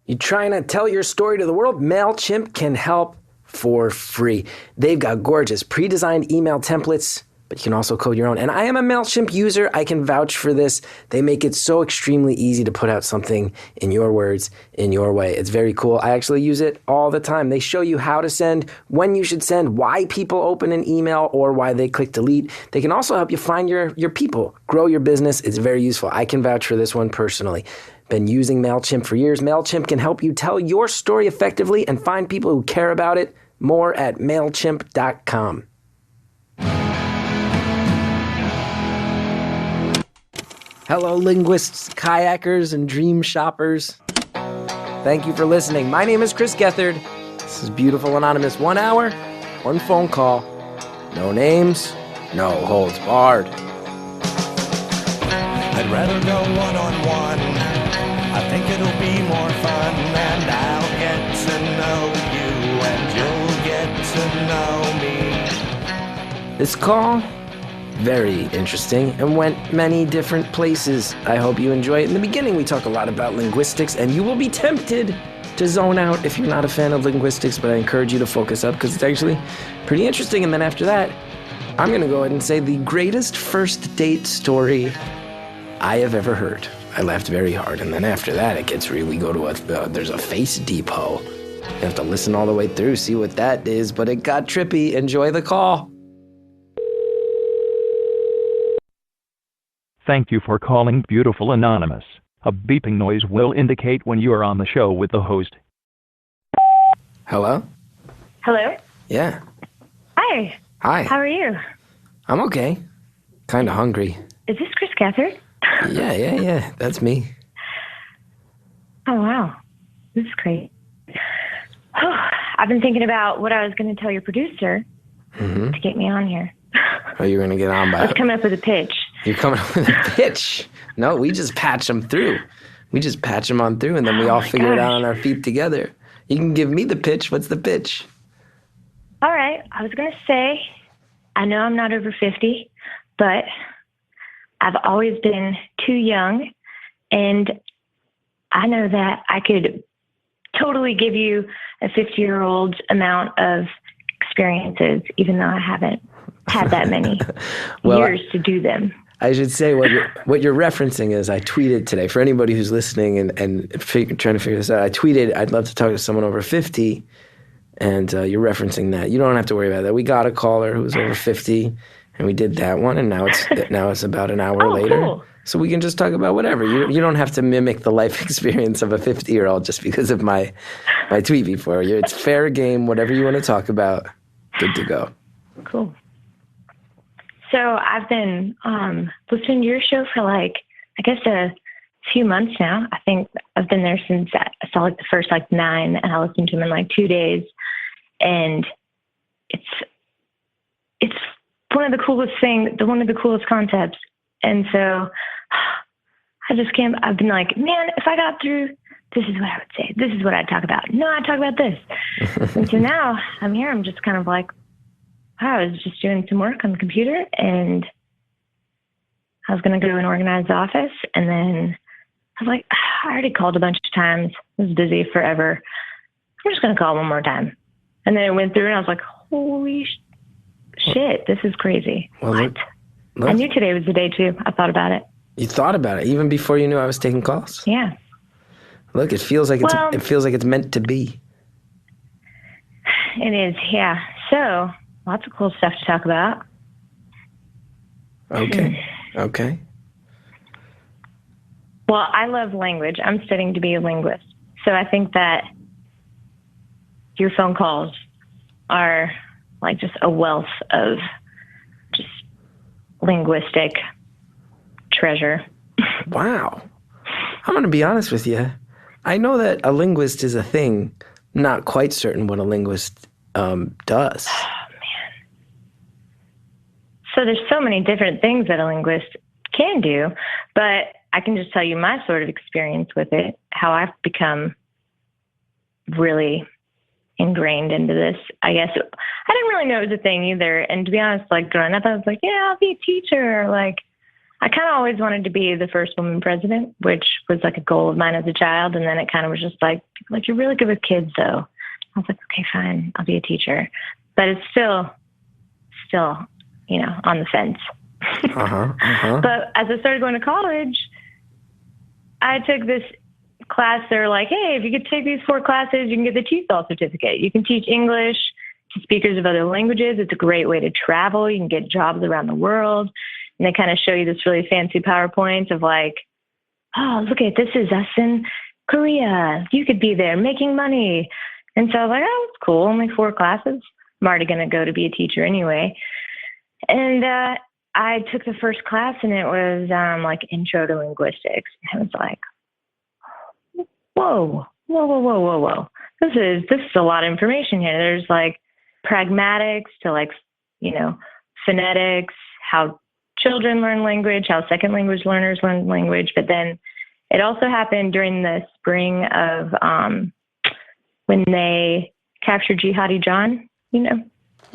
You trying to tell your story to the world? MailChimp can help for free. They've got gorgeous pre-designed email templates, but you can also code your own. And I am a MailChimp user. I can vouch for this. They make it so extremely easy to put out something in your words, in your way. It's very cool. I actually use it all the time. They show you how to send, when you should send, why people open an email or why they click delete. They can also help you find your people, grow your business. It's very useful. I can vouch for this one personally. Been using MailChimp for years. MailChimp can help you tell your story effectively and find people who care about it. More at MailChimp.com. Hello, linguists, kayakers, and dream shoppers. Thank you for listening. My name is Chris Gethard. This is Beautiful Anonymous. 1 hour, one phone call. No names, no holds barred. I'd rather go one-on-one. I think it'll be more fun, and I'll get to know you, and you'll get to know me. This call, very interesting, and went many different places. I hope you enjoy it. In the beginning, we talk a lot about linguistics, and you will be tempted to zone out if you're not a fan of linguistics, but I encourage you to focus up because it's actually pretty interesting. And then after that, I'm going to go ahead and say the greatest first date story I have ever heard. I laughed very hard, and then after that, it gets really there's a face depot. You have to listen all the way through, see what that is, but it got trippy. Enjoy the call. Thank you for calling Beautiful Anonymous. A beeping noise will indicate when you are on the show with the host. Hello? Hello? Yeah. Hi. Hi. How are you? I'm okay. Kind of hungry. Is this Chris Gethard? Yeah. That's me. Oh, wow. This is great. Oh, I've been thinking about what I was going to tell your producer to get me on here. Oh, you're going to get on by... I was coming up with a pitch. You're coming up with a pitch? No, we just patch them through. We just patch them on through, and then we all figure it out on our feet together. You can give me the pitch. What's the pitch? All right. I was going to say, I know I'm not over 50, but I've always been too young, and I know that I could totally give you a 50-year-old's amount of experiences, even though I haven't had that many years to do them. I should say what you're referencing is I tweeted today. For anybody who's listening and trying to figure this out, I tweeted, I'd love to talk to someone over 50, and you're referencing that. You don't have to worry about that. We got a caller who was over 50, and we did that one, and now it's about an hour later. Cool. So we can just talk about whatever. You don't have to mimic the life experience of a 50-year-old just because of my tweet before. It's fair game. Whatever you want to talk about, good to go. Cool. So I've been listening to your show for I guess a few months now. I think I've been there since I saw the first 9, and I listened to them in 2 days. And it's one of the coolest one of the coolest concepts. And so I've been like, man, if I got through, this is what I would say. This is what I'd talk about. No, I'd talk about this. And so now I'm here. I'm just kind of like, wow, I was just doing some work on the computer, and I was going to go and organize the office. And then I was like, I already called a bunch of times. I was busy forever. I'm just going to call one more time. And then it went through, and I was like, holy shit, this is crazy. Well, what? Look. I knew today was the day, too. I thought about it. You thought about it even before you knew I was taking calls? Yeah. Look, it feels like it's meant to be. It is, yeah. So, lots of cool stuff to talk about. Okay. Well, I love language. I'm studying to be a linguist. So I think that your phone calls are just a wealth of just linguistic treasure. Wow. I'm going to be honest with you. I know that a linguist is a thing. Not quite certain what a linguist does. Oh, man. So there's so many different things that a linguist can do, but I can just tell you my sort of experience with it, how I've become really ingrained into this. I guess I didn't really know it was a thing either. And to be honest, growing up, I was like, yeah, I'll be a teacher. I I kind of always wanted to be the first woman president, which was like a goal of mine as a child. And then it kind of was just like you're really good with kids, though. I was like, okay, fine, I'll be a teacher. But it's still, on the fence. But as I started going to college, I took this class. They're like, hey, if you could take these 4 classes, you can get the TESOL certificate. You can teach English to speakers of other languages. It's a great way to travel. You can get jobs around the world. And they kind of show you this really fancy PowerPoint of like, oh, look at this is us in Korea. You could be there making money. And so I was like, oh, it's cool. Only 4 classes. I'm already going to go to be a teacher anyway. And I took the first class, and it was like Intro to Linguistics. And I was like, whoa. This is a lot of information here. There's like pragmatics to like, phonetics, how children learn language, how second language learners learn language. But then it also happened during the spring of when they captured Jihadi John,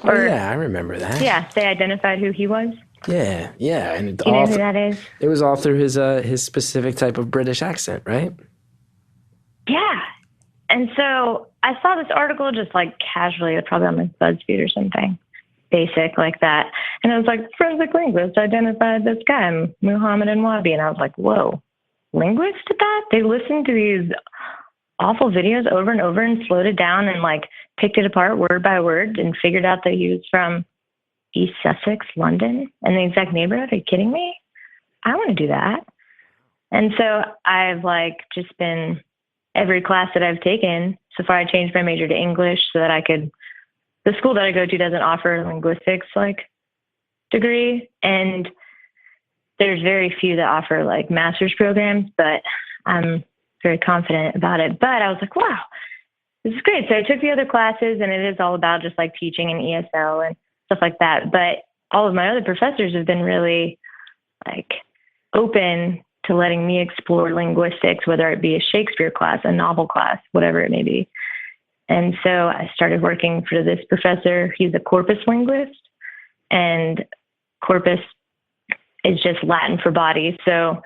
I remember that. Yeah, they identified who he was. Yeah, and you know who that is? It was all through his specific type of British accent, right? Yeah, and so I saw this article just like casually, probably on like BuzzFeed or something, basic like that, and I was like, forensic linguist identified this guy, Muhammad Wabi, and I was like, whoa, linguists did that? They listened to these awful videos over and over and slowed it down and like picked it apart word by word and figured out that he was from East Sussex, London, and the exact neighborhood. Are you kidding me? I want to do that. And so I've like just been, every class that I've taken so far, I changed my major to English so that I could, the school that I go to doesn't offer a linguistics like degree. And there's very few that offer like master's programs, but I'm very confident about it. But I was like, wow, this is great. So I took the other classes, and it is all about just like teaching and ESL and stuff like that. But all of my other professors have been really like open to letting me explore linguistics, whether it be a Shakespeare class, a novel class, whatever it may be. And so I started working for this professor. He's a corpus linguist, and corpus is just Latin for body. So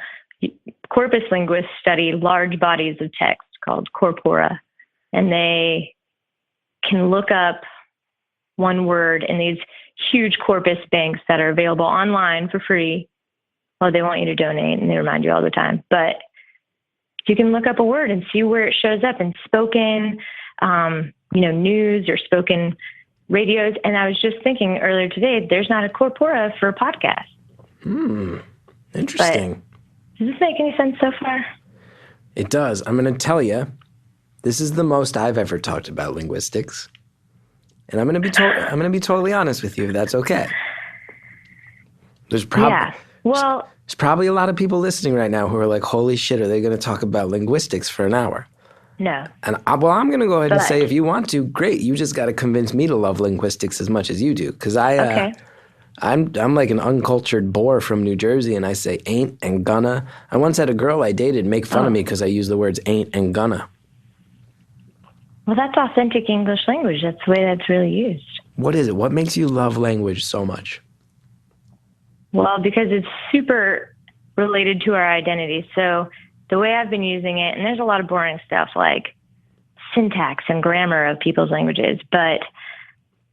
corpus linguists study large bodies of text called corpora, and they can look up one word in these huge corpus banks that are available online for free. Well, they want you to donate, and they remind you all the time. But you can look up a word and see where it shows up in spoken, news or spoken radios. And I was just thinking earlier today, there's not a corpora for a podcast. Interesting. But does this make any sense so far? It does. I'm going to tell you, this is the most I've ever talked about linguistics. And I'm going to be totally honest with you, if that's okay. There's probably a lot of people listening right now who are like, holy shit, are they going to talk about linguistics for an hour? No. And I'm going to go ahead and say, if you want to, great. You just got to convince me to love linguistics as much as you do. Because I'm like an uncultured boar from New Jersey, and I say ain't and gonna. I once had a girl I dated make fun of me because I use the words ain't and gonna. Well, that's authentic English language. That's the way that's really used. What is it? What makes you love language so much? Well, because it's super related to our identity. So the way I've been using it, and there's a lot of boring stuff like syntax and grammar of people's languages, but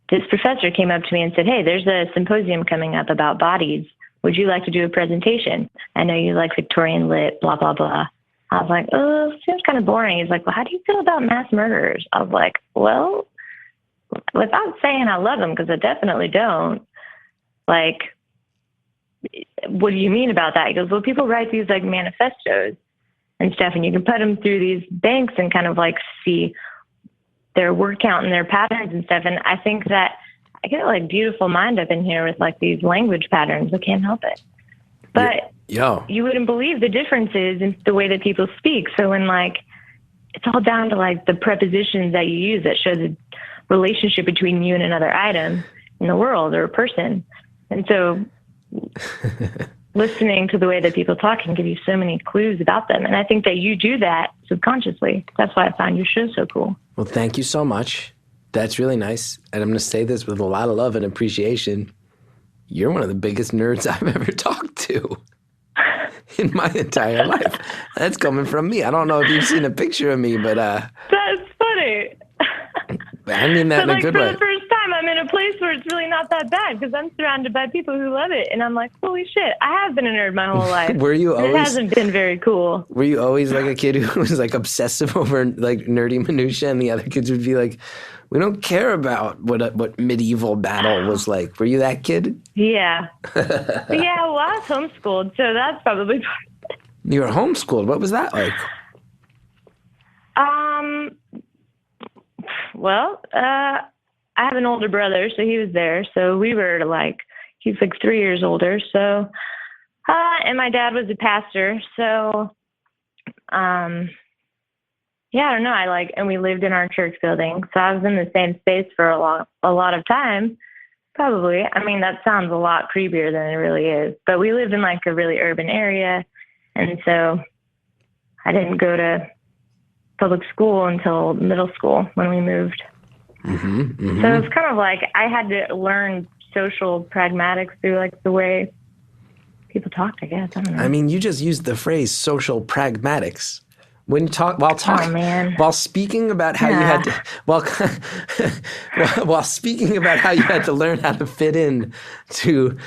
this professor came up to me and said, hey, there's a symposium coming up about bodies. Would you like to do a presentation? I know you like Victorian lit, blah, blah, blah. I was like, oh, seems kind of boring. He's like, well, how do you feel about mass murderers? I was like, well, without saying I love them, because I definitely don't, like, what do you mean about that? He goes, well, people write these like manifestos and stuff, and you can put them through these banks and kind of like see their word count and their patterns and stuff. And I think that I get a like beautiful mind up in here with like these language patterns. I can't help it. But you wouldn't believe the differences in the way that people speak. So when like, it's all down to like the prepositions that you use that show the relationship between you and another item in the world or a person. And so listening to the way that people talk can give you so many clues about them. And I think that you do that subconsciously. That's why I find your show so cool. Well, thank you so much. That's really nice. And I'm going to say this with a lot of love and appreciation. You're one of the biggest nerds I've ever talked to. in my entire life. That's coming from me. I don't know if you've seen a picture of me, but That's funny. I mean that in a good for way. the first time, I'm in a place where it's really not that bad because I'm surrounded by people who love it, and I'm like, holy shit, I have been a nerd my whole life. Were you And it always? hasn't been very cool. Were you always like a kid who was like obsessive over like nerdy minutia, and the other kids would be like, "We don't care about what medieval battle was like." Were you that kid? Yeah. Yeah, well, I was homeschooled, so that's probably part of it. You were homeschooled. What was that like? Well, I have an older brother, so he was there. So we were like, he's like 3 years older. So, and my dad was a pastor. So, yeah, I don't know. And we lived in our church building. So I was in the same space for a lot of time. Probably. I mean, that sounds a lot creepier than it really is. But we lived in like a really urban area. And so I didn't go to public school until middle school when we moved. So it's kind of like I had to learn social pragmatics through like the way people talked, I guess. I don't know. I mean, you just used the phrase social pragmatics. When while speaking about how you had to while speaking about how you had to learn how to fit in to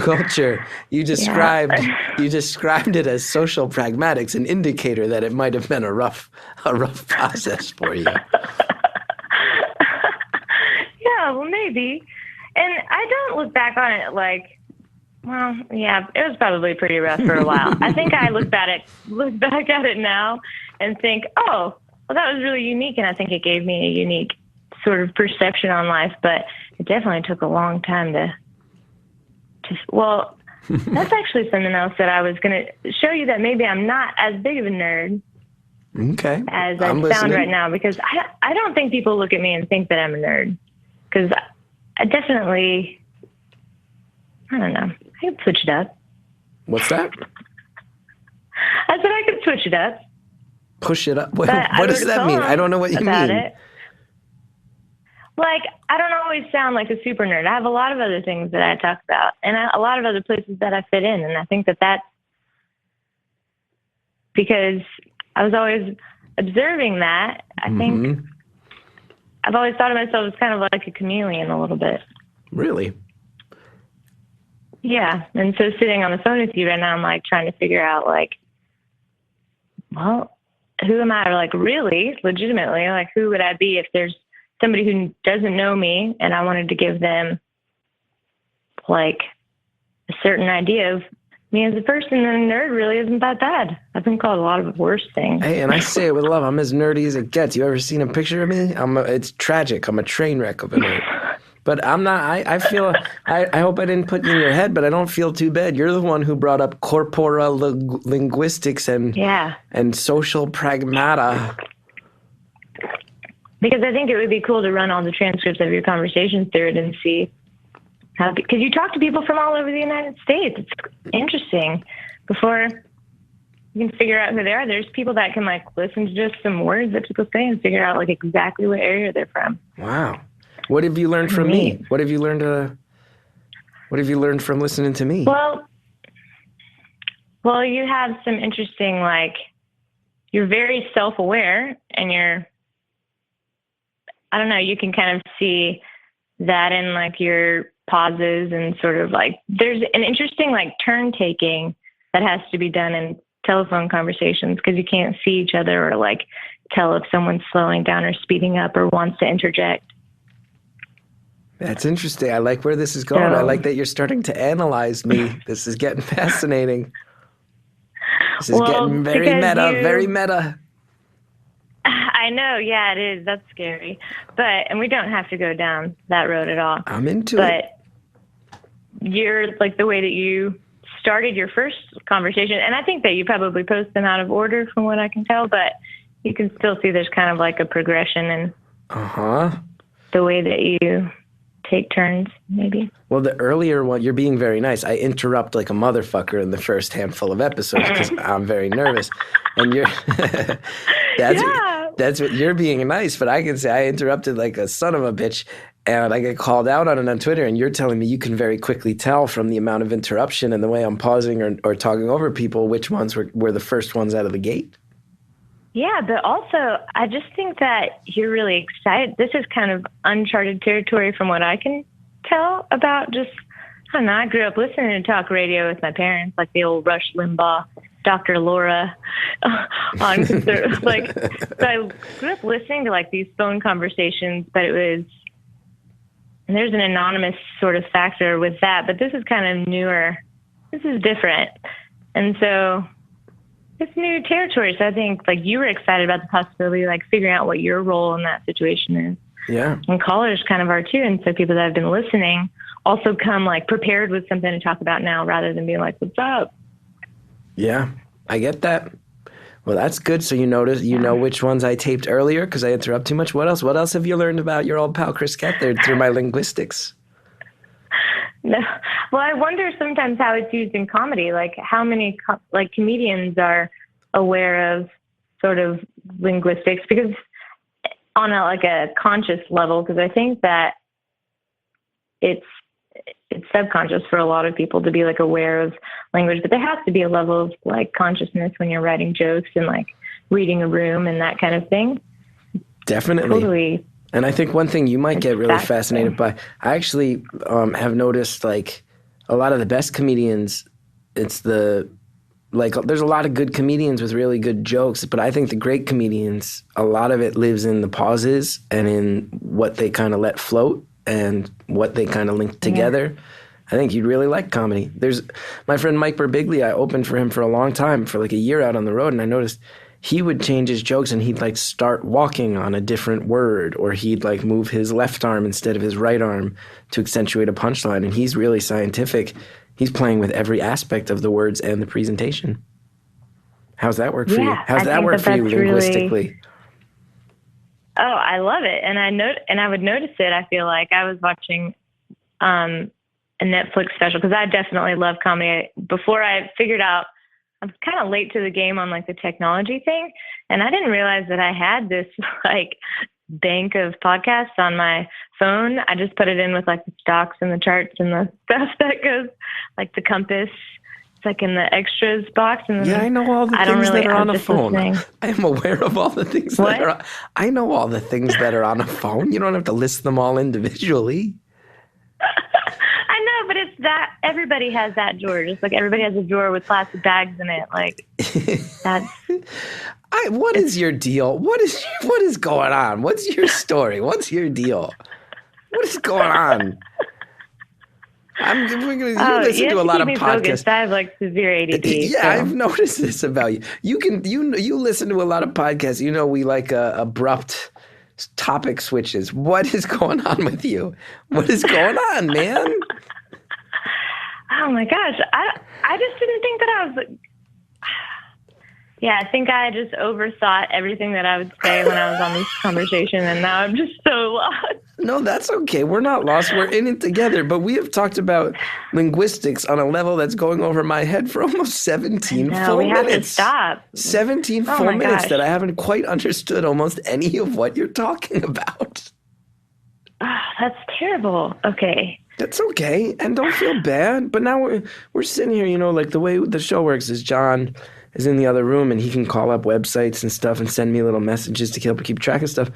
culture, you described it as social pragmatics, an indicator that it might have been a rough process for you. Yeah, well, maybe. And I don't look back on it like, well, yeah, it was probably pretty rough for a while. I think I look back at it now and think, oh, well, that was really unique. And I think it gave me a unique sort of perception on life. But it definitely took a long time to well, that's actually something else that I was going to show you, that maybe I'm not as big of a nerd as I sound right now, because I don't think people look at me and think that I'm a nerd. Because I definitely, I don't know. I could switch it up. What's that? I said I could switch it up. Push it up? What does that mean? I don't know what you mean. It. Like, I don't always sound like a super nerd. I have a lot of other things that I talk about, and a lot of other places that I fit in. And I think that that's because I was always observing that. I think I've always thought of myself as kind of like a chameleon a little bit. Really? Yeah. And so sitting on the phone with you right now, I'm like trying to figure out like, well, who am I? Like really, legitimately, like who would I be if there's somebody who doesn't know me and I wanted to give them like a certain idea of me as a person, and a nerd really isn't that bad. I've been called a lot of worse things. Hey, and I say it with love. I'm as nerdy as it gets. You ever seen a picture of me? It's tragic. I'm a train wreck of a nerd. But I'm not, I feel, I hope I didn't put you in your head, but I don't feel too bad. You're the one who brought up corpora linguistics and social pragmata. Because I think it would be cool to run all the transcripts of your conversations through it and see how, because you talk to people from all over the United States. It's interesting. Before you can figure out who they are, there's people that can like listen to just some words that people say and figure out like exactly what area they're from. Wow. What have you learned from me? What have you learned from listening to me? Well, you have some interesting, like, you're very self-aware, and I don't know, you can kind of see that in like your pauses and sort of like, there's an interesting like turn taking that has to be done in telephone conversations because you can't see each other or like tell if someone's slowing down or speeding up or wants to interject. That's interesting. I like where this is going. I like that you're starting to analyze me. This is getting fascinating. This is getting very meta. I know. Yeah, it is. That's scary. And we don't have to go down that road at all. I'm into it. But you're like the way that you started your first conversation. And I think that you probably post them out of order from what I can tell, but you can still see there's kind of like a progression in the way that you take turns, maybe. Well, the earlier one, you're being very nice. I interrupt like a motherfucker in the first handful of episodes because I'm very nervous. And you're that's what you're being nice, but I can say I interrupted like a son of a bitch. and I get called out on it on Twitter, and you're telling me you can very quickly tell from the amount of interruption and the way I'm pausing or talking over people which ones were the first ones out of the gate. Yeah, but also I just think that you're really excited. This is kind of uncharted territory from what I can tell about just, I don't know, I grew up listening to talk radio with my parents, like the old Rush Limbaugh, Dr. Laura on like, so I grew up listening to like these phone conversations, but it was, and there's an anonymous sort of factor with that, but this is kind of newer. This is different. And so it's new territory. So I think like you were excited about the possibility of like figuring out what your role in that situation is. Yeah. And callers kind of are too. And so people that have been listening also come like prepared with something to talk about now rather than being like, what's up? Yeah, I get that. Well, that's good. So you know which ones I taped earlier because I interrupt too much. What else? What else have you learned about your old pal Chris Gethard through my linguistics? No. Well, I wonder sometimes how it's used in comedy. Like how many comedians are aware of sort of linguistics because on a conscious level, because I think that it's subconscious for a lot of people to be like aware of language, but there has to be a level of like consciousness when you're writing jokes and like reading a room and that kind of thing. Definitely. Totally. And I think one thing you might get really fascinated by, I actually have noticed like a lot of the best comedians, there's a lot of good comedians with really good jokes, but I think the great comedians, a lot of it lives in the pauses and in what they kind of let float and what they kind of link together. Yeah. I think you'd really like comedy. There's my friend Mike Birbiglia, I opened for him for a long time, for like a year out on the road, and I noticed he would change his jokes and he'd like start walking on a different word, or he'd like move his left arm instead of his right arm to accentuate a punchline. And he's really scientific. He's playing with every aspect of the words and the presentation. How's that work for you? How's that work for you linguistically? Oh, I love it. And I would notice it. I feel like I was watching a Netflix special because I definitely love comedy. Before I figured out, I'm kind of late to the game on like the technology thing. And I didn't realize that I had this like bank of podcasts on my phone. I just put it in with like the stocks and the charts and the stuff that goes like the compass. It's like in the extras box. And yeah, I know all the things that are on a phone. Listening. I am aware of all the things that are. I know all the things that are on a phone. You don't have to list them all individually. I know, but it's that everybody has that drawer. Just like everybody has a drawer with plastic bags in it. Like that's. What is your deal? What is going on? What's your story? What's your deal? What is going on? You listen to a lot of podcasts. Focused. I have like severe ADD. Yeah, so. I've noticed this about you. You listen to a lot of podcasts. You know we like abrupt topic switches. What is going on with you? What is going on, man? Oh my gosh, I just didn't think that I was. Yeah, I think I just overthought everything that I would say when I was on this conversation, and now I'm just so lost. No, that's okay. We're not lost. We're in it together. But we have talked about linguistics on a level that's going over my head for almost 17 full we minutes. Have to stop. 17 full minutes that I haven't quite understood almost any of what you're talking about. Oh, that's terrible. Okay. That's okay. And don't feel bad. But now we're sitting here, you know, like the way the show works is John is in the other room and he can call up websites and stuff and send me little messages to help keep track of stuff.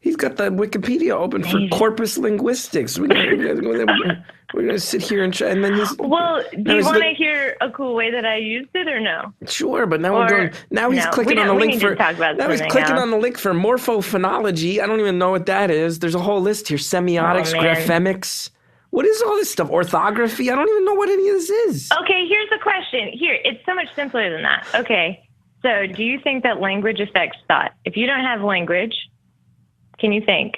He's got the Wikipedia open for corpus linguistics. We're gonna sit here and try, and then he's. Well, do you want to hear a cool way that I used it, or no? Sure, but now we're going. Now he's clicking on the link for. Now he's clicking on the link for morphophonology. I don't even know what that is. There's a whole list here: semiotics, graphemics. What is all this stuff? Orthography? I don't even know what any of this is. Okay, here's the question. Here, it's so much simpler than that. Okay, so do you think that language affects thought? If you don't have language, can you think?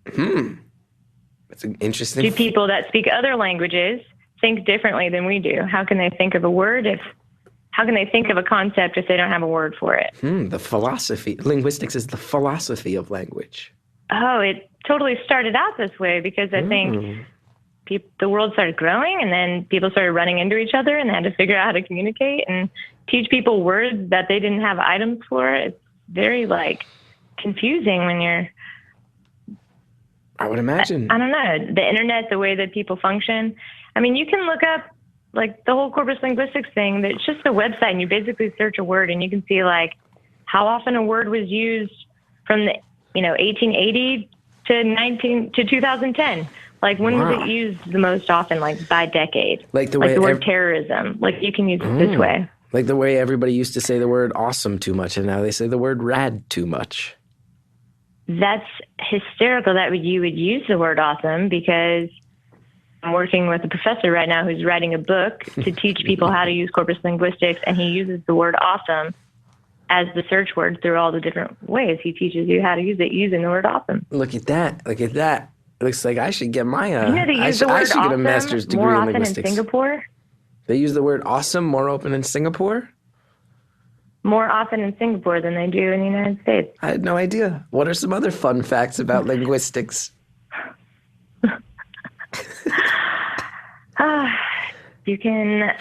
That's an interesting. Do people that speak other languages think differently than we do? How can they think of a word how can they think of a concept if they don't have a word for it? The philosophy. Linguistics is the philosophy of language. Oh, it totally started out this way because I think the world started growing and then people started running into each other and they had to figure out how to communicate and teach people words that they didn't have items for. It's very confusing when you're I would imagine. I don't know, the internet, the way that people function. I mean, you can look up like the whole corpus linguistics thing. It's just a website, and you basically search a word, and you can see like how often a word was used from the 1880 to 2010. Like when was it used the most often? Like by decade. Like the word terrorism. Like you can use it this way. Like the way everybody used to say the word awesome too much, and now they say the word rad too much. That's hysterical that you would use the word awesome, because I'm working with a professor right now who's writing a book to teach people how to use corpus linguistics, and he uses the word awesome as the search word through all the different ways. He teaches you how to use it using the word awesome. Look at that. Look at that. It looks like I should get my they use the word awesome get a master's degree more in often linguistics. in Singapore? They use the word awesome more open in Singapore? More often in Singapore than they do in the United States. I had no idea. What are some other fun facts about linguistics? You can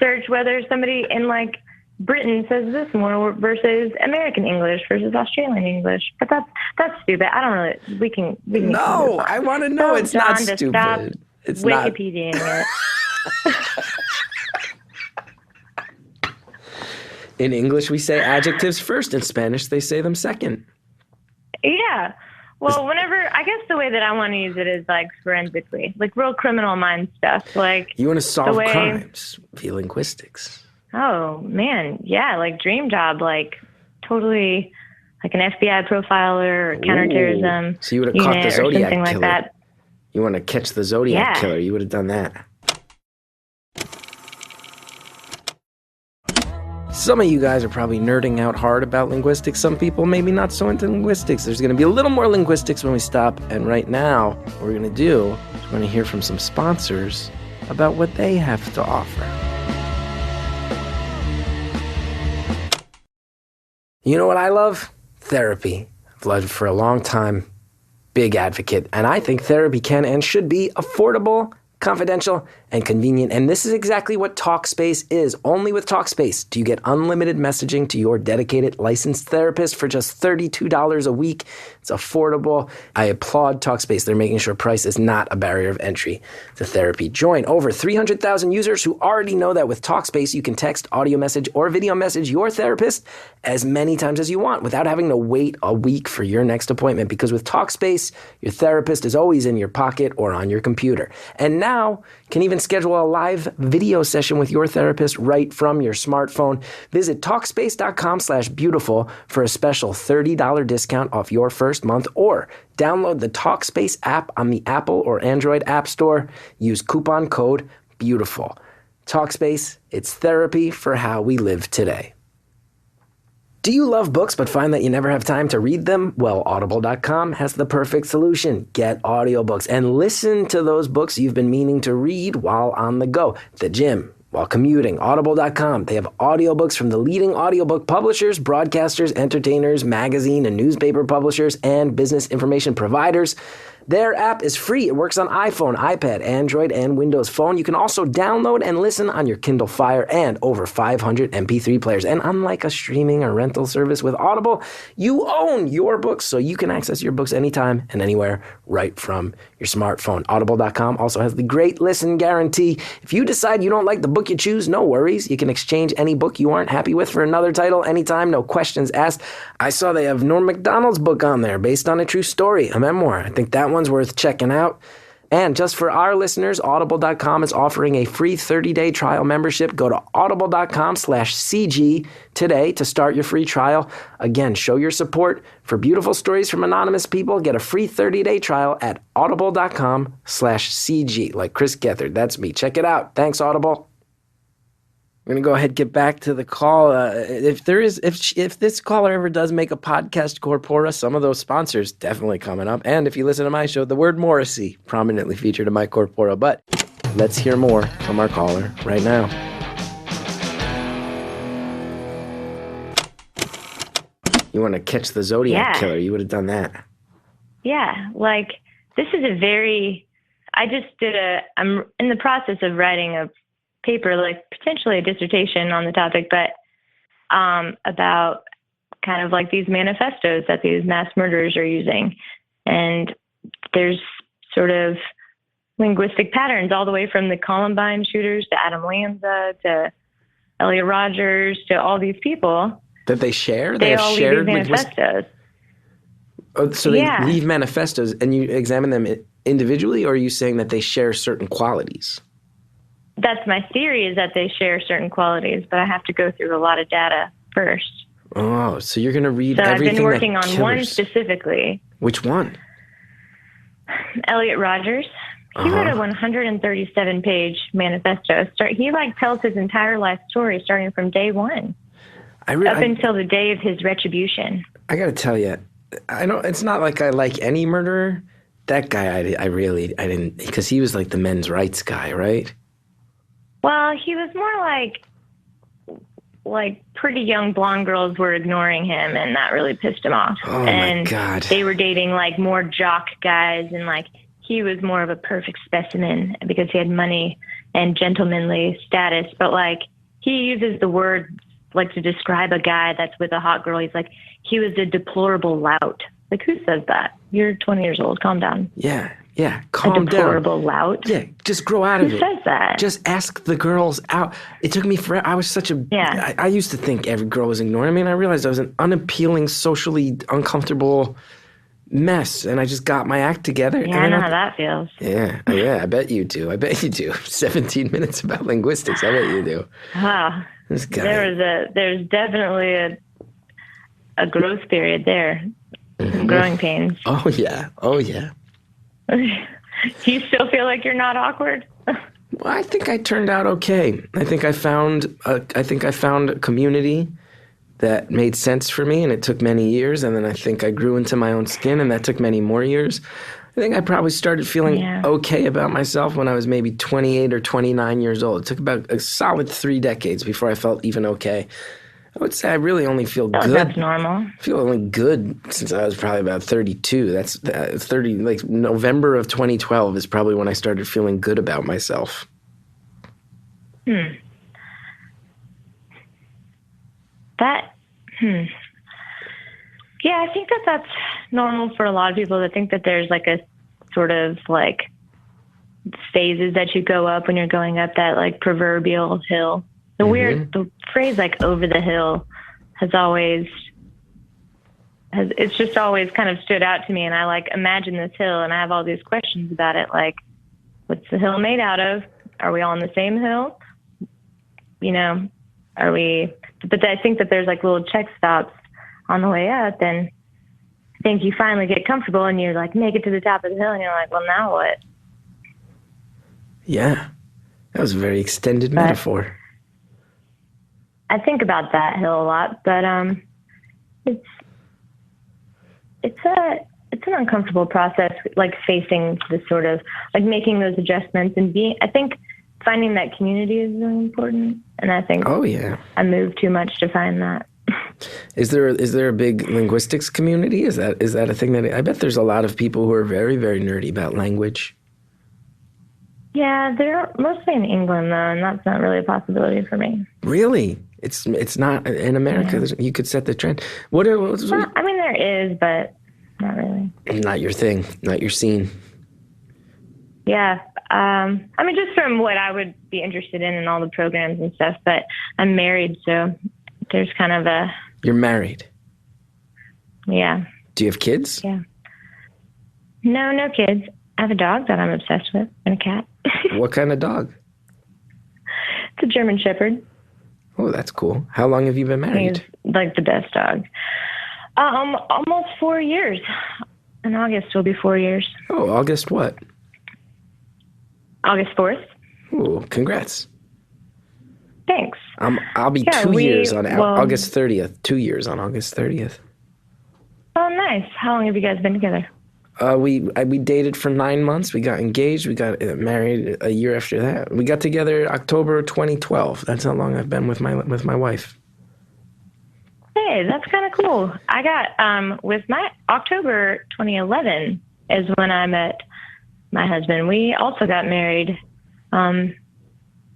search whether somebody in like Britain says this more versus American English versus Australian English. But that's stupid. I don't really. We can. No, I want to know. It's not stupid. Stop it's Wikipediaing it. In English, we say adjectives first. In Spanish, they say them second. Yeah. Well, I guess the way that I want to use it is like forensically, like real criminal mind stuff. Like you want to solve crimes via linguistics. Oh man, yeah, like dream job, like totally, like an FBI profiler or counterterrorism. So you would have caught the Zodiac killer. Like that. You want to catch the Zodiac killer? You would have done that. Some of you guys are probably nerding out hard about linguistics. Some people maybe not so into linguistics. There's going to be a little more linguistics when we stop. And right now, what we're going to do is we're going to hear from some sponsors about what they have to offer. You know what I love? Therapy. I've loved it for a long time. Big advocate. And I think therapy can and should be affordable, confidential, and convenient. And this is exactly what Talkspace is. Only with Talkspace do you get unlimited messaging to your dedicated licensed therapist for just $32 a week. It's affordable. I applaud Talkspace. They're making sure price is not a barrier of entry to therapy. Join over 300,000 users who already know that with Talkspace, you can text, audio message, or video message your therapist as many times as you want without having to wait a week for your next appointment. Because with Talkspace, your therapist is always in your pocket or on your computer. And now can even schedule a live video session with your therapist right from your smartphone. Visit Talkspace.com/beautiful for a special $30 discount off your first month, or download the Talkspace app on the Apple or Android App Store. Use coupon code BEAUTIFUL. Talkspace, it's therapy for how we live today. Do you love books but find that you never have time to read them? Well, Audible.com has the perfect solution. Get audiobooks and listen to those books you've been meaning to read while on the go, at the gym, while commuting. Audible.com, they have audiobooks from the leading audiobook publishers, broadcasters, entertainers, magazine and newspaper publishers, and business information providers. Their app is free. It works on iPhone, iPad, Android, and Windows Phone. You can also download and listen on your Kindle Fire and over 500 MP3 players. And unlike a streaming or rental service with Audible, you own your books, so you can access your books anytime and anywhere right from your smartphone. Audible.com also has the great listen guarantee. If you decide you don't like the book you choose, no worries. You can exchange any book you aren't happy with for another title anytime, no questions asked. I saw they have Norm Macdonald's book on there based on a true story, a memoir. I think that one's worth checking out. And just for our listeners, Audible.com is offering a free 30-day trial membership. Go to audible.com/CG today to start your free trial. Again, show your support for beautiful stories from anonymous people. Get a free 30-day trial at audible.com/CG, like Chris Gethard. That's me. Check it out. Thanks, Audible. We're going to go ahead and get back to the call. If this caller ever does make a podcast corpora, some of those sponsors definitely coming up. And if you listen to my show, the word Morrissey prominently featured in my corpora. But let's hear more from our caller right now. You want to catch the Zodiac killer, you would have done that. Yeah, like this is I'm in the process of writing a paper, like potentially a dissertation on the topic, but about kind of like these manifestos that these mass murderers are using, and there's sort of linguistic patterns all the way from the Columbine shooters to Adam Lanza to Elliot Rogers to all these people. That they share? They have all shared leave these manifestos. Oh, so they Yeah. leave manifestos and you examine them individually, or are you saying that they share certain qualities? That's my theory, is that they share certain qualities, but I have to go through a lot of data first. Oh, so you're going to read So I've everything been working that on one killers. specifically. Which one? Elliot Rogers. He wrote a 137-page manifesto. He tells his entire life story starting from day one up until the day of his retribution. I got to tell you, it's not like I like any murderer. That guy, I didn't, because he was like the men's rights guy, right? Well, he was more like pretty young blonde girls were ignoring him, and that really pissed him off. Oh, and my God. They were dating like more jock guys, and like he was more of a perfect specimen because he had money and gentlemanly status. But like he uses the word like to describe a guy that's with a hot girl. He's like, he was a deplorable lout. Like, who says that? You're 20 years old. Calm down. Yeah. Calm down. A deplorable lout? Yeah, just grow out of it. Who says that? Just ask the girls out. It took me forever. I was such a... Yeah. I used to think every girl was ignoring me, and I realized I was an unappealing, socially uncomfortable mess, and I just got my act together. Yeah, I know how that feels. Yeah, I bet you do. 17 minutes about linguistics. I bet you do. Wow. This guy. There's definitely a growth period there. Some growing pains. Oh, yeah. Do you still feel like you're not awkward? Well, I think I turned out okay. I think I found a community that made sense for me, and it took many years. And then I think I grew into my own skin, and that took many more years. I think I probably started feeling okay about myself when I was maybe 28 or 29 years old. It took about a solid 3 decades before I felt even okay. I would say I really only feel good. That's normal. I feel only good since I was probably about 32. That's 30. Like November of 2012 is probably when I started feeling good about myself. Yeah, I think that's normal for a lot of people to think that there's like a sort of like phases that you go up when you're going up that like proverbial hill. The phrase like over the hill it's just always kind of stood out to me. And I like imagine this hill and I have all these questions about it. Like, what's the hill made out of? Are we all on the same hill? You know, but I think that there's like little check stops on the way up, and I think you finally get comfortable and you're like, make it to the top of the hill and you're like, well, now what? Yeah. That was a very extended metaphor. I think about that hill a lot, but it's an uncomfortable process, like facing the sort of like making those adjustments and I think finding that community is really important, and I think I moved too much to find that. Is there a big linguistics community? Is that a thing that I bet there's a lot of people who are very, very nerdy about language? Yeah, they're mostly in England though, and that's not really a possibility for me. Really? It's not in America. Yeah. You could set the trend. I mean, there is, but not really. Not your thing. Not your scene. Yeah. I mean, just from what I would be interested in and all the programs and stuff, but I'm married, so there's kind of a... You're married? Yeah. Do you have kids? Yeah. No kids. I have a dog that I'm obsessed with and a cat. What kind of dog? It's a German Shepherd. Oh, that's cool. How long have you been married? He's like the best dog. Almost 4 years. In August will be 4 years. Oh, August what? August 4th. Oh, congrats. Thanks. I'll be 2 years on August 30th. 2 years on August 30th. Oh, nice. How long have you guys been together? We dated for 9 months. We got engaged. We got married a year after that. We got together October 2012. That's how long I've been with my wife. Hey, that's kind of cool. I got with my October 2011 is when I met my husband. We also got married from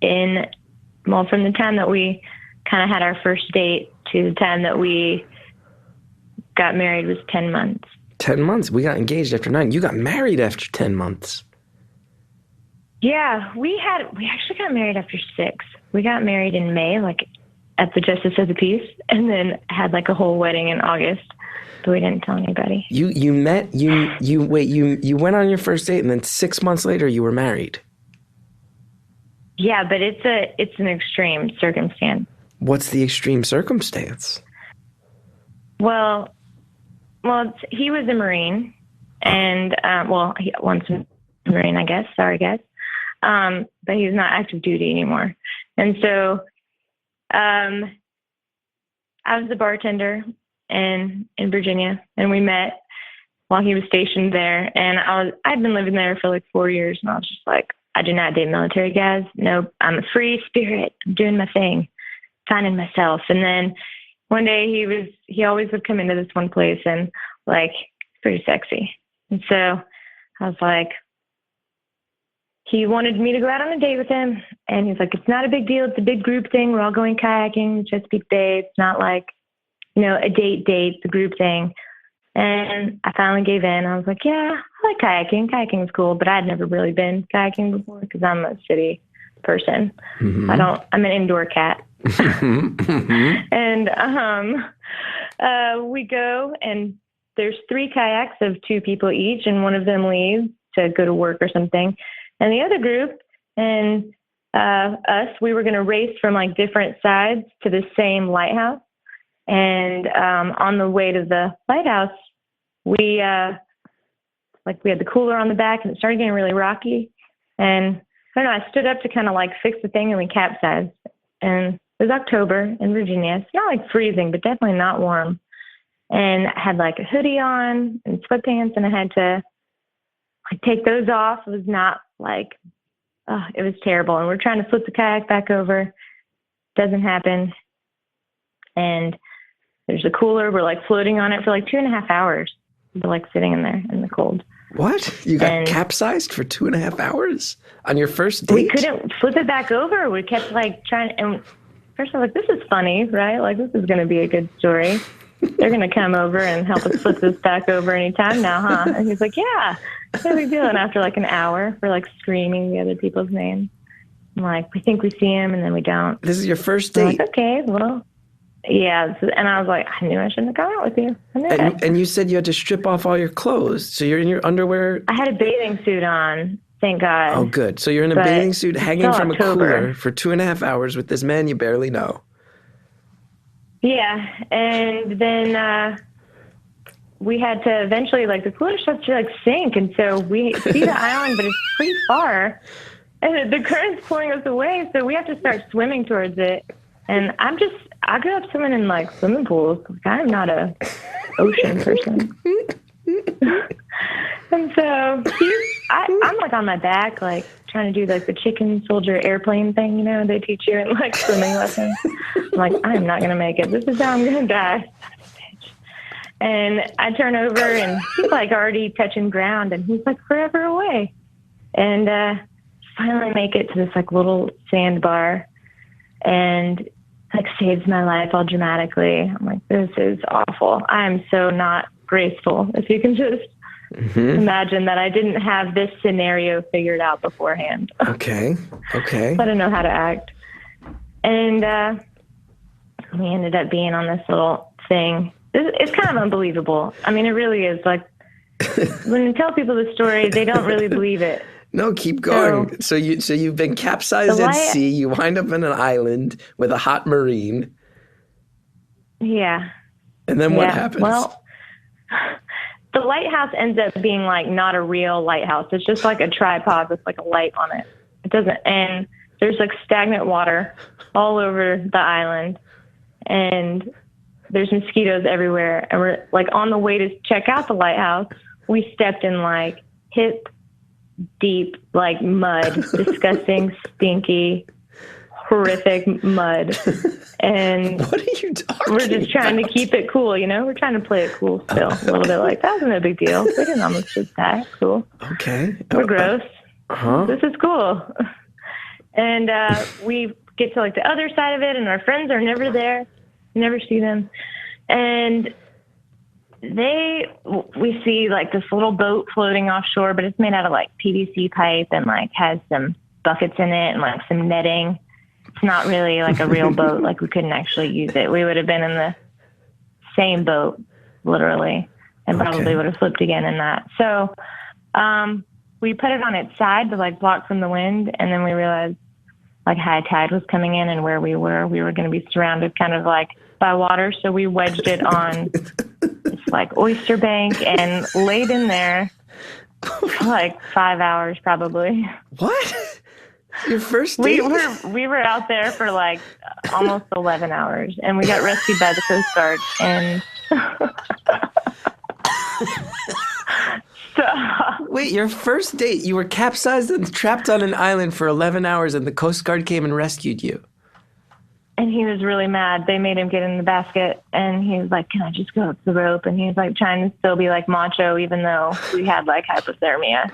the time that we kind of had our first date to the time that we got married was 10 months. 10 months. We got engaged after 9. You got married after 10 months. Yeah, we actually got married after 6. We got married in May, like at the Justice of the Peace, and then had like a whole wedding in August, but we didn't tell anybody. You went on your first date, and then 6 months later you were married. Yeah, but it's an extreme circumstance. What's the extreme circumstance? Well, he was a Marine, and he once was a Marine, I guess. Sorry, guys. But he's not active duty anymore. And so, I was the bartender in Virginia, and we met while he was stationed there. And I'd been living there for like 4 years, and I was just like, I do not date military guys. Nope. I'm a free spirit. I'm doing my thing, finding myself. And then one day he always would come into this one place and like, pretty sexy. And so I was like, he wanted me to go out on a date with him. And he's like, it's not a big deal. It's a big group thing. We're all going kayaking, Chesapeake Bay. It's not like, a date, the group thing. And I finally gave in. I was like, yeah, I like kayaking. Kayaking is cool, but I'd never really been kayaking before because I'm a city person. Mm-hmm. I'm an indoor cat. And we go, and there's 3 kayaks of 2 people each, and one of them leaves to go to work or something. And the other group and us, we were going to race from like different sides to the same lighthouse. And on the way to the lighthouse, we had the cooler on the back, and it started getting really rocky. And I don't know, I stood up to kind of like fix the thing, and we capsized. And it was October in Virginia. It's not like freezing, but definitely not warm. And I had like a hoodie on and sweatpants, and I had to take those off. It was not like, it was terrible. And we're trying to flip the kayak back over. Doesn't happen. And there's a cooler. We're like floating on it for like 2.5 hours. We're like sitting in there in the cold. What? You got capsized for 2.5 hours on your first date? We couldn't flip it back over. We kept like trying. And first I was like, this is funny, right? Like, this is going to be a good story. They're going to come over and help us flip this back over anytime now, huh? And he's like, yeah, no big deal. And after like an hour, we're like screaming the other people's names. I'm like, we think we see him, and then we don't. This is your first date? I'm like, okay, well, yeah. And I was like, I knew I shouldn't have gone out with you. And you said you had to strip off all your clothes. So you're in your underwear? I had a bathing suit on, thank God. Oh, good. So you're in a bathing suit hanging from a cooler for 2.5 hours with this man you barely know. Yeah. And then we had to eventually, like, the cooler starts to, like, sink. And so we see the island, but it's pretty far. And the current's pulling us away, so we have to start swimming towards it. And I grew up swimming in, like, swimming pools. I'm not a ocean person. And so I'm, like, on my back, like, trying to do, like, the chicken soldier airplane thing, they teach you in, like, swimming lessons. I'm like, I'm not going to make it. This is how I'm going to die. And I turn over, and he's, like, already touching ground, and he's, like, forever away. And finally make it to this, like, little sandbar, and like saves my life all dramatically. I'm like, this is awful. I'm so not graceful. If you can just imagine that I didn't have this scenario figured out beforehand. Okay. I don't know how to act. And we ended up being on this little thing. It's kind of unbelievable. I mean, it really is. Like, when you tell people the story, they don't really believe it. No, keep going. So you've been capsized at sea. You wind up in an island with a hot Marine. Yeah. And then what happens? Well, the lighthouse ends up being like not a real lighthouse. It's just like a tripod with like a light on it. It doesn't, and there's like stagnant water all over the island, and there's mosquitoes everywhere. And we're like on the way to check out the lighthouse. We stepped in like hip deep, like mud, disgusting, stinky, horrific mud. And what are you talking we're just trying to keep it cool, We're trying to play it cool still. A little bit like, that was no big deal. We didn't almost just die. Cool. Okay. We're gross. This is cool. And we get to like the other side of it, and our friends are never there. Never see them. And we see like this little boat floating offshore, but it's made out of like PVC pipe and like has some buckets in it and like some netting. It's not really like a real boat. Like we couldn't actually use it. We would have been in the same boat, literally, and probably would have flipped again in that. So we put it on its side to like block from the wind, and then we realized like high tide was coming in, and where we were going to be surrounded kind of like by water. So we wedged it on this like oyster bank and laid in there for like 5 hours probably. What? Your first date? We were out there for like almost 11 hours, and we got rescued by the Coast Guard. And so, wait, your first date, you were capsized and trapped on an island for 11 hours, and the Coast Guard came and rescued you. And he was really mad. They made him get in the basket, and he was like, "Can I just go up the rope?" And he was like trying to still be like macho, even though we had like hypothermia.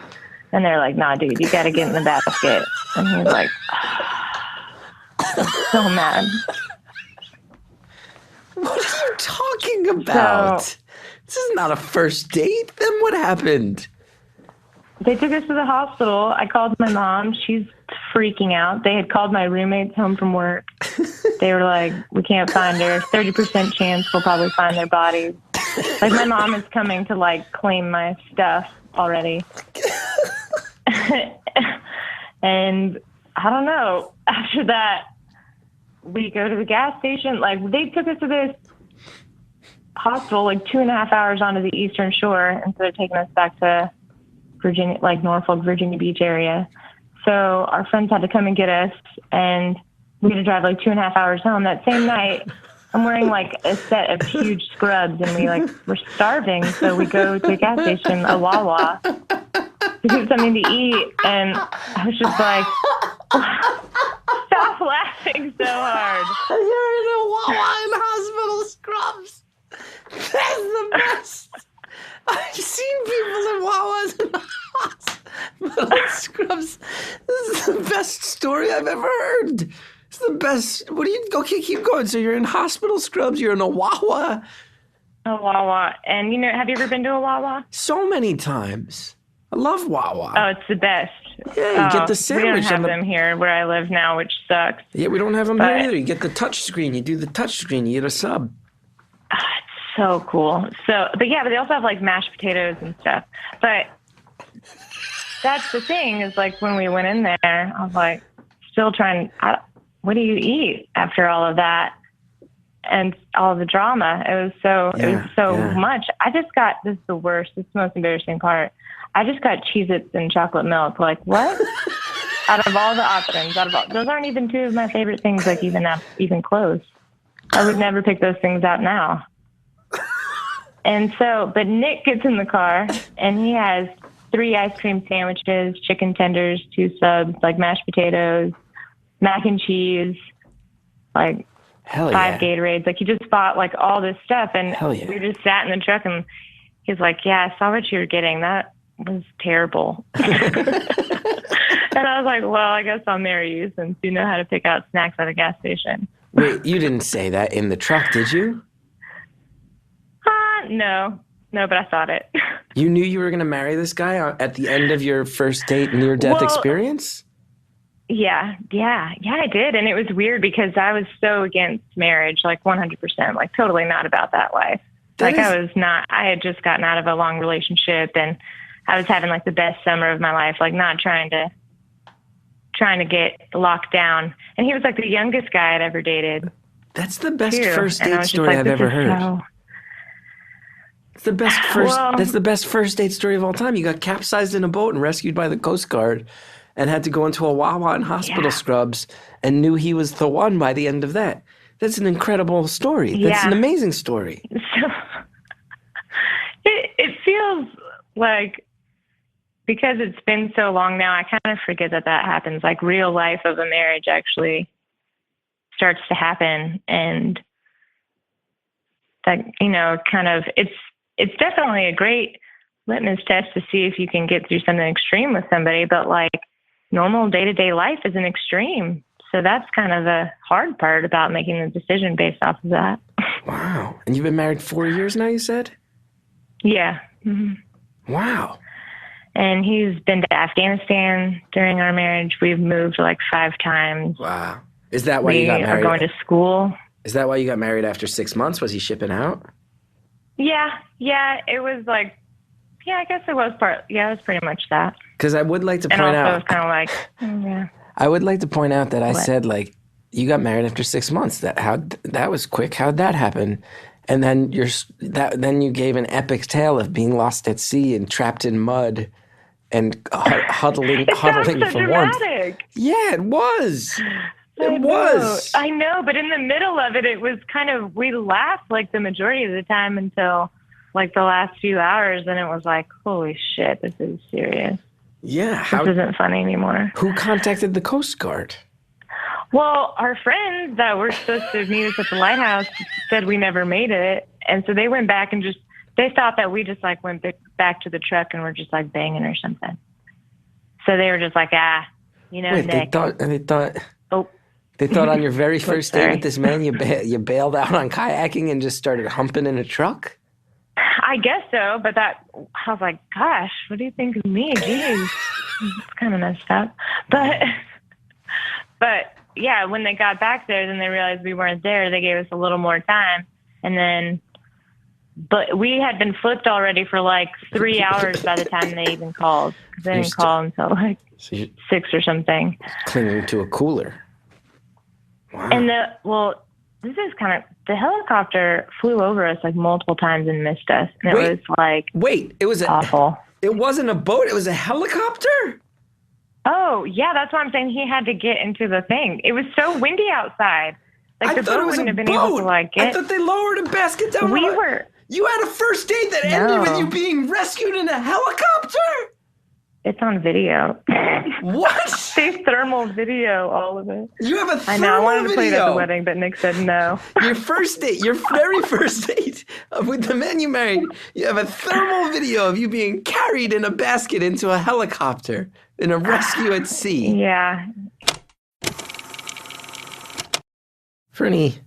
And they're like, "Nah, dude, you got to get in the basket." And he was like, so mad. What are you talking about? This is not a first date. Then what happened? They took us to the hospital. I called my mom. She's freaking out. They had called my roommates home from work. They were like, "We can't find her. 30% chance we'll probably find their bodies." Like my mom is coming to like claim my stuff already. And I don't know. After that, we go to the gas station. Like they took us to this hospital like 2.5 hours onto the Eastern Shore instead of taking us back to Virginia, like Norfolk, Virginia Beach area. So our friends had to come and get us, and we had to drive like 2.5 hours home. That same night, I'm wearing like a set of huge scrubs, and we're starving. So we go to a gas station, a Wawa, to get something to eat. And I was just like, stop laughing so hard. You're in a Wawa in hospital scrubs. That's the best. I've seen people in Wawas and hospital scrubs. This is the best story I've ever heard. It's the best. What do you? Okay, keep going. So you're in hospital scrubs. You're in a Wawa. A Wawa. And have you ever been to a Wawa? So many times. I love Wawa. Oh, it's the best. Yeah, you get the sandwich. We don't have them here where I live now, which sucks. Yeah, we don't have them here either. You get the touch screen. You do the touch screen. You get a sub. It's so cool. But they also have like mashed potatoes and stuff. But that's the thing is like when we went in there, I was like still trying. What do you eat after all of that and all of the drama? It was so much. I just got, this is the worst. This is the most embarrassing part. I just got Cheez-Its and chocolate milk. Like, what? Out of all the options, those aren't even two of my favorite things, like even close. I would never pick those things out now. And so, but Nick gets in the car, and he has 3 ice cream sandwiches, chicken tenders, 2 subs, like mashed potatoes, mac and cheese, like 5 Gatorades. Like he just bought like all this stuff, and we just sat in the truck, and he's like, "Yeah, I saw what you were getting. That was terrible." And I was like, "Well, I guess I'll marry you since you know how to pick out snacks at a gas station." Wait, you didn't say that in the truck, did you? No, but I thought it. You knew you were going to marry this guy at the end of your first date near-death experience? Yeah, I did. And it was weird because I was so against marriage, like 100%, like totally not about that life. I had just gotten out of a long relationship, and I was having like the best summer of my life, like not trying to get locked down. And he was like the youngest guy I'd ever dated. That's the best first date story I've ever heard. It's the best that's the best first date story of all time. You got capsized in a boat and rescued by the Coast Guard and had to go into a Wawa in hospital scrubs and knew he was the one by the end of that. That's an incredible story. That's an amazing story. So, it feels like, because it's been so long now, I kind of forget that happens. Like real life of a marriage actually starts to happen. And that, kind of, it's definitely a great litmus test to see if you can get through something extreme with somebody, but like normal day-to-day life is an extreme. So that's kind of the hard part about making the decision based off of that. Wow. And you've been married 4 years now, you said? Yeah. Mm-hmm. Wow. And he's been to Afghanistan during our marriage. We've moved like 5 times. Wow. Is that why you got married? We are going to school. Is that why you got married after 6 months? Was he shipping out? Yeah. It was like, I guess it was it was pretty much that. Because I would like to point out. And also out. it was kind of like, yeah. I would like to point out that I said, like, you got married after 6 months. That was quick. How'd that happen? And then then you gave an epic tale of being lost at sea and trapped in mud and huddling for warmth. Yeah, it was. It was. I know, but in the middle of it, it was kind of, we laughed like the majority of the time until like the last few hours, and it was like, holy shit, this is serious. Yeah. This isn't funny anymore. Who contacted the Coast Guard? Well, our friends that were supposed to meet us at the lighthouse said we never made it. And so they went back and they thought that we just like went back to the truck and were just like banging or something. So they were just like, Wait, Nick. They thought on your very first date with this man, you bailed out on kayaking and just started humping in a truck? I guess so, but I was like, gosh, what do you think of me? Jeez, it's kind of messed up. But yeah, when they got back there, then they realized we weren't there. They gave us a little more time. But we had been flipped already for like 3 hours by the time they even called. They didn't call until like 6 or something. Clinging to a cooler. Wow. And this is the helicopter flew over us like multiple times and missed us. And it was like, it was awful. It wasn't a boat. It was a helicopter. Oh yeah. That's why I'm saying he had to get into the thing. It was so windy outside. Like the boat wouldn't have been able to like get. I thought they lowered a basket down. You had a first date that ended with you being rescued in a helicopter? It's on video. What? They thermal video all of it. You have a thermal video? I know. I wanted to play it at the wedding, but Nick said no. Your first date, your very first date with the man you married, you have a thermal video of you being carried in a basket into a helicopter in a rescue at sea. Yeah. For any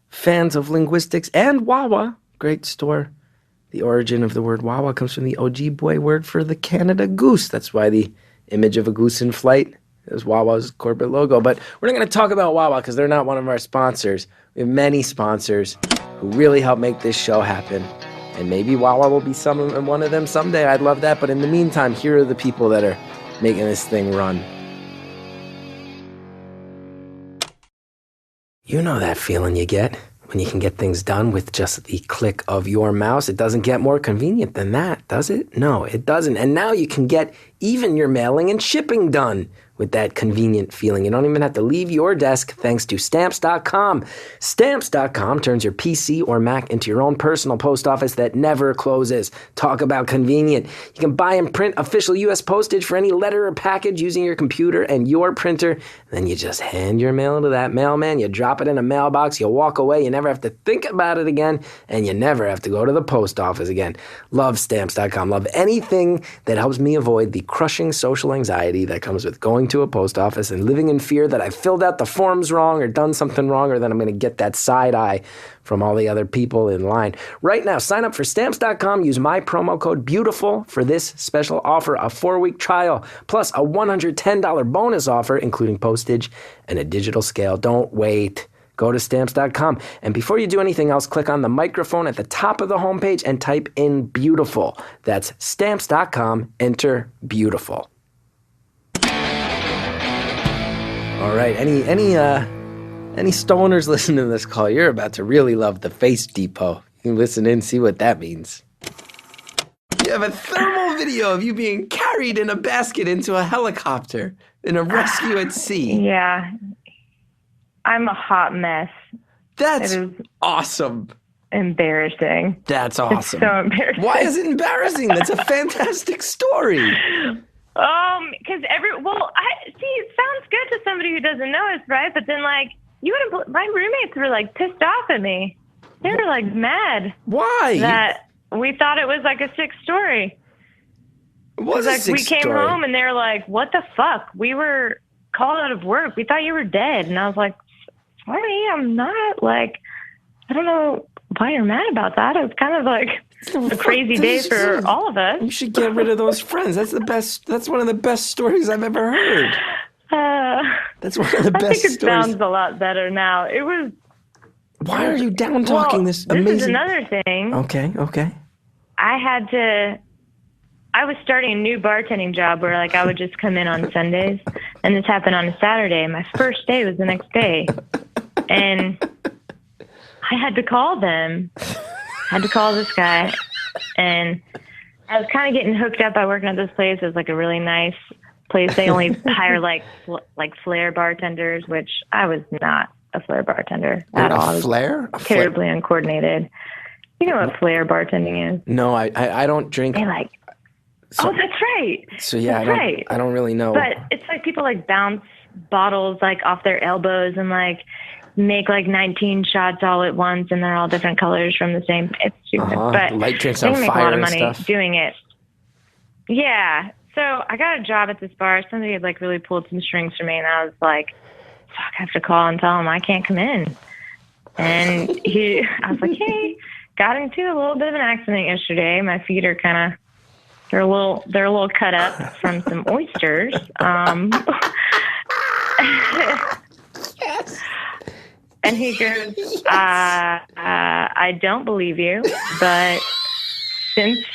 fans of linguistics and Wawa, great store. The origin of the word Wawa comes from the Ojibwe word for the Canada goose. That's why the image of a goose in flight is Wawa's corporate logo. But we're not going to talk about Wawa because they're not one of our sponsors. We have many sponsors who really help make this show happen. And maybe Wawa will be one of them someday. I'd love that. But in the meantime, here are the people that are making this thing run. You know that feeling you get when you can get things done with just the click of your mouse. It doesn't get more convenient than that, does it? No, it doesn't. And now you can get even your mailing and shipping done with that convenient feeling. You don't even have to leave your desk thanks to Stamps.com. Stamps.com turns your PC or Mac into your own personal post office that never closes. Talk about convenient. You can buy and print official U.S. postage for any letter or package using your computer and your printer. Then you just hand your mail to that mailman. You drop it in a mailbox. You walk away. You never have to think about it again. And you never have to go to the post office again. Love Stamps.com. Love anything that helps me avoid the crushing social anxiety that comes with going to a post office and living in fear that I filled out the forms wrong or done something wrong or that I'm going to get that side eye from all the other people in line. Right now, sign up for Stamps.com. Use my promo code BEAUTIFUL for this special offer, a 4-week trial, plus a $110 bonus offer, including postage and a digital scale. Don't wait. Go to Stamps.com. And before you do anything else, click on the microphone at the top of the homepage and type in BEAUTIFUL. That's Stamps.com. Enter BEAUTIFUL. All right, any stoners listening to this call, you're about to really love the Face Depot. You can listen in, see what that means. You have a thermal video of you being carried in a basket into a helicopter in a rescue at sea. Yeah. I'm a hot mess. That's awesome. Embarrassing. That's awesome. It's so embarrassing. Why is it embarrassing? That's a fantastic story. Because it sounds good to somebody who doesn't know us, right? But then, like, my roommates were like pissed off at me. They were like mad. Why? That we thought it was like a sick story. It was a sick we came story. home and they're like, "What the fuck? We were called out of work. We thought you were dead." And I was like, "Sorry, I'm not. Like, I don't know why you're mad about that." It was kind of like a crazy day for all of us. You should get rid of those friends. That's the best. That's one of the best stories I've ever heard. That's one of the best I think it stories. sounds a lot better now. It was. Why are you down talking this amazing? This is another thing. Okay. I was starting a new bartending job where like I would just come in on Sundays, and this happened on a Saturday. My first day was the next day, and I had to call them. I had to call this guy, and I was kind of getting hooked up by working at this place. It was like a really nice place. They only hire like flair bartenders, which I was not a flair bartender at all. Flair? Terribly uncoordinated. You know what flair bartending is? No, I don't drink. They like. So, oh, that's right. So yeah, I don't really know. But it's like people like bounce bottles like off their elbows and like make like 19 shots all at once, and they're all different colors from the same. It's stupid, but light drinks they on can make a fire lot of and money stuff. doing it. Yeah. So I got a job at this bar. Somebody had like really pulled some strings for me, and I was like, "Fuck, I have to call and tell him I can't come in." And I was like, "Hey, got into a little bit of an accident yesterday. My feet are kind of." They're a little cut up from some oysters. Yes. And he goes, I don't believe you, but since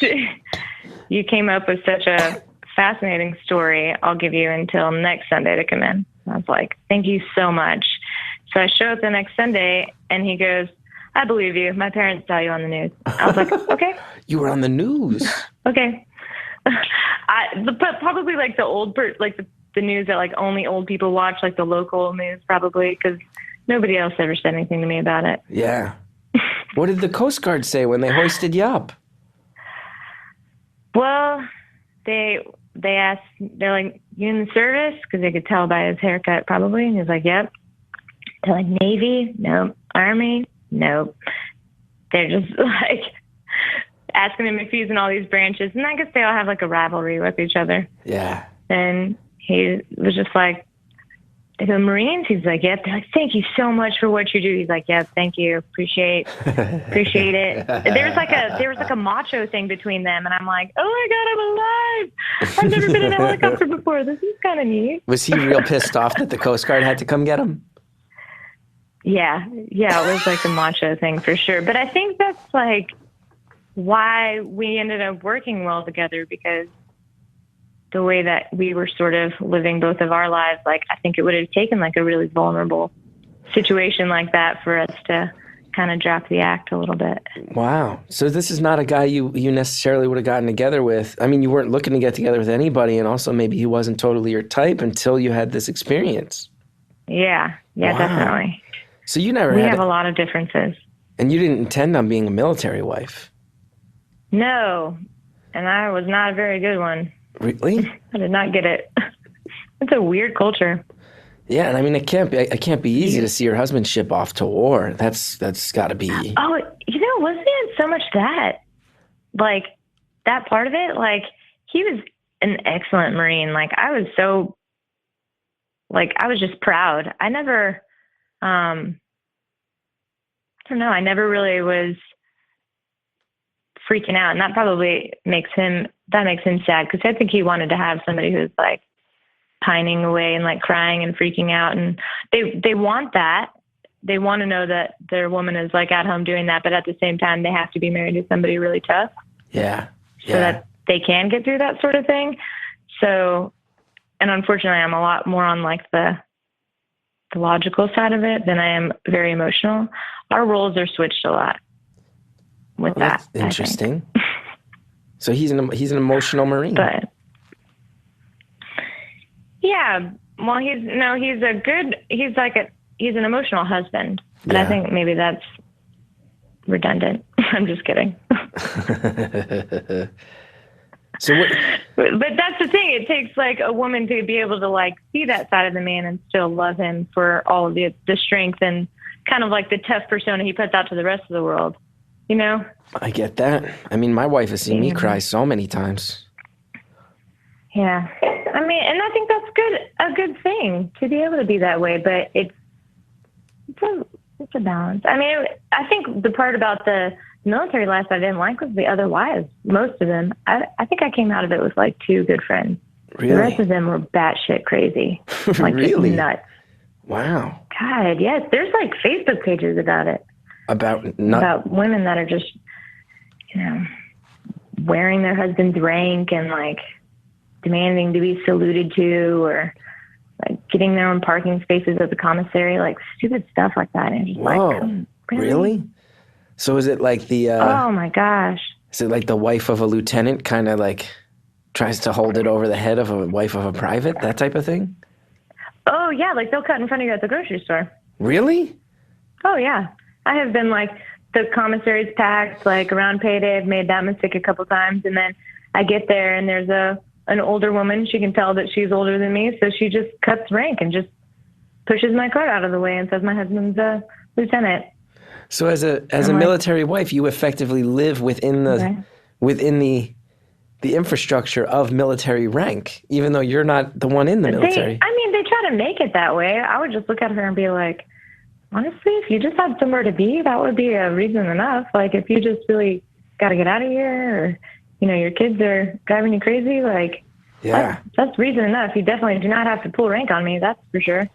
you came up with such a fascinating story, I'll give you until next Sunday to come in. I was like, thank you so much. So I show up the next Sunday, and he goes, I believe you. My parents saw you on the news. I was like, okay. You were on the news. Okay. But probably like the the news that like only old people watch, like the local news probably, because nobody else ever said anything to me about it. Yeah. What did the Coast Guard say when they hoisted you up? Well, they asked, they're like, you in the service? Because they could tell by his haircut probably. And he's like, yep. They're like, Navy? Nope. Army? Nope. They're just like asking him if he's in all these branches. And I guess they all have like a rivalry with each other. Yeah. And he was just like, they go, Marines? He's like, yep. They're like, thank you so much for what you do. He's like, yep, thank you. Appreciate it. There was like a macho thing between them. And I'm like, oh my God, I'm alive. I've never been in a helicopter before. This is kind of neat. Was he real pissed off that the Coast Guard had to come get him? Yeah. It was like a macho thing for sure. But I think that's like why we ended up working well together, because the way that we were sort of living both of our lives, like I think it would have taken like a really vulnerable situation like that for us to kind of drop the act a little bit. Wow. So this is not a guy you necessarily would have gotten together with. I mean, you weren't looking to get together with anybody, and also maybe he wasn't totally your type until you had this experience. Yeah, wow. Definitely. So you never We have a lot of differences. And you didn't intend on being a military wife? No, and I was not a very good one. Really? I did not get it. It's a weird culture. Yeah, and I mean, it can't be easy to see your husband ship off to war. That's got to be. Oh, wasn't it so much that, like, that part of it? Like, he was an excellent Marine. Like, I was just proud. I never, I don't know. I never really was freaking out, and that probably makes him sad, because I think he wanted to have somebody who's like pining away and like crying and freaking out, and they want that. They want to know that their woman is like at home doing that, but at the same time they have to be married to somebody really tough. Yeah. So that they can get through that sort of thing. So, and unfortunately I'm a lot more on like the logical side of it than I am very emotional. Our roles are switched a lot with that. That's interesting. So he's an emotional Marine. But yeah, well, he's an emotional husband, but I think maybe that's redundant. I'm just kidding. So what? But that's the thing. It takes like a woman to be able to like see that side of the man and still love him for all of the strength and kind of like the tough persona he puts out to the rest of the world. You know? I get that. I mean, my wife has seen me cry so many times. Yeah. I mean, and I think that's a good thing to be able to be that way, but it's a balance. I mean, I think the part about the military life I didn't like was the other wives. Most of them. I think I came out of it with like 2 good friends. Really? The rest of them were batshit crazy. Like Really? just nuts. Wow. God, yes. There's like Facebook pages about it. About women that are just, you know, wearing their husband's rank and like demanding to be saluted to, or like getting their own parking spaces at the commissary, like stupid stuff like that. And just Whoa. Really? So is it like the oh my gosh. Is it like the wife of a lieutenant kind of like tries to hold it over the head of a wife of a private, that type of thing? Oh yeah, like they'll cut in front of you at the grocery store. Really? Oh yeah. I have been like, the commissary's packed, like around payday. I've made that mistake a couple times, and then I get there and there's an older woman. She can tell that she's older than me, so she just cuts rank and just pushes my cart out of the way and says my husband's a lieutenant. So as a military wife, you effectively live within the infrastructure of military rank, even though you're not the one in the military. They try to make it that way. I would just look at her and be like, honestly, if you just had somewhere to be, that would be a reason enough. Like, if you just really got to get out of here, or, you know, your kids are driving you crazy, like, yeah, that's reason enough. You definitely do not have to pull rank on me. That's for sure.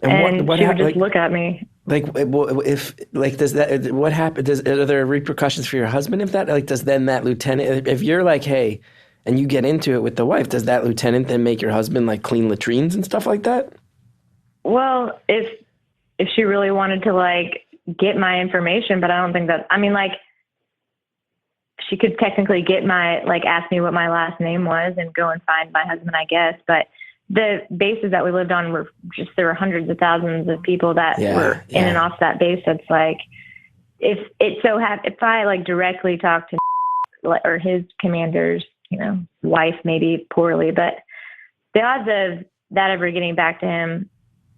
And what she would just look at me. Like, if, like, does that, what happened? Are there repercussions for your husband if that, like, does then that lieutenant, if you're like, hey, and you get into it with the wife, does that lieutenant then make your husband, like, clean latrines and stuff like that? Well, if she really wanted to, like, get my information, but I don't think that, like, she could technically get ask me what my last name was and go and find my husband, I guess. But the bases that we lived on there were hundreds of thousands of people that were in and off that base. That's like, if I like directly talked to or his commander's, you know, wife, maybe poorly, but the odds of that ever getting back to him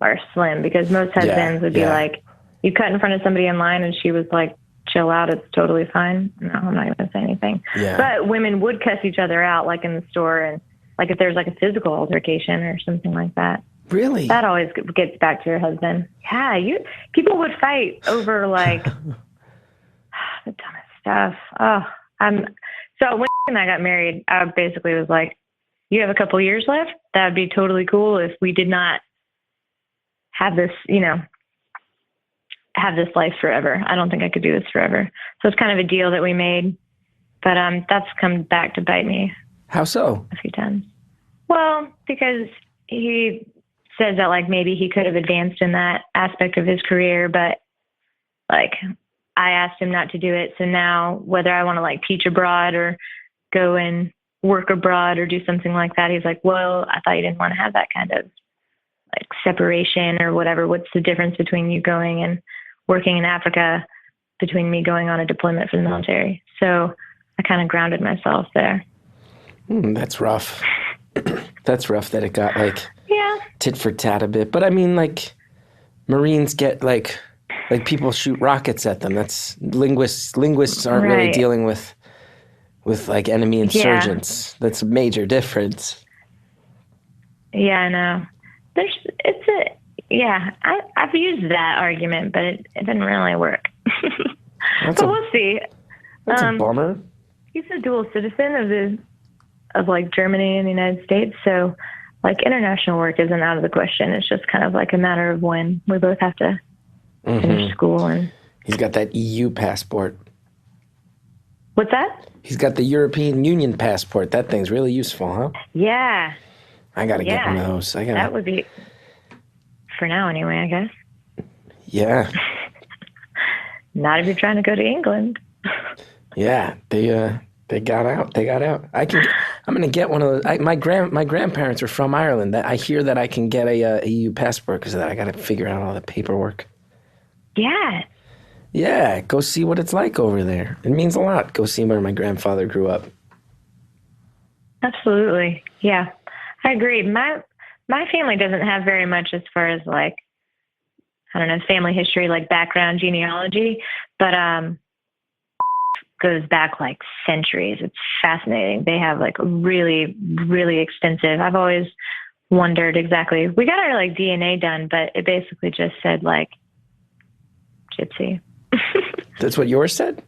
are slim, because most husbands would be like, you cut in front of somebody in line and she was like, chill out, it's totally fine. No, I'm not going to say anything. Yeah. But women would cuss each other out, like in the store, and like if there's like a physical altercation or something like that. Really? That always gets back to your husband. Yeah, people would fight over like the dumbest stuff. So when I got married, I basically was like, you have a couple years left. That'd be totally cool if we did not have this, you know, have this life forever. I don't think I could do this forever. So it's kind of a deal that we made, but that's come back to bite me. How so? A few times. Well, because he says that like maybe he could have advanced in that aspect of his career, but like I asked him not to do it. So now whether I want to like teach abroad or go and work abroad or do something like that, he's like, well, I thought you didn't want to have that kind of like separation or whatever. What's the difference between you going and working in Africa between me going on a deployment for the military? So I kind of grounded myself there. That's rough. That's rough that it got like tit for tat a bit. But I mean, like Marines get like people shoot rockets at them. That's linguists aren't really dealing with like enemy insurgents. That's a major difference. Yeah, I know. I've used that argument, but it didn't really work. But we'll see. That's a bummer. He's a dual citizen of like Germany and the United States, so like international work isn't out of the question. It's just kind of like a matter of when we both have to finish school. And he's got that EU passport. What's that? He's got the European Union passport. That thing's really useful, huh? Yeah. I gotta get one of those. That would be, for now anyway, I guess. Yeah. Not if you're trying to go to England. Yeah, they got out. I'm gonna get one of those. My grandparents are from Ireland. I hear that I can get a EU passport because of that. I gotta figure out all the paperwork. Yeah. Yeah, go see what it's like over there. It means a lot. Go see where my grandfather grew up. Absolutely. Yeah. I agree. My family doesn't have very much as far as like, I don't know, family history, like background genealogy, but goes back like centuries. It's fascinating. They have like really, really extensive. I've always wondered exactly. We got our like DNA done, but it basically just said like gypsy. That's what yours said?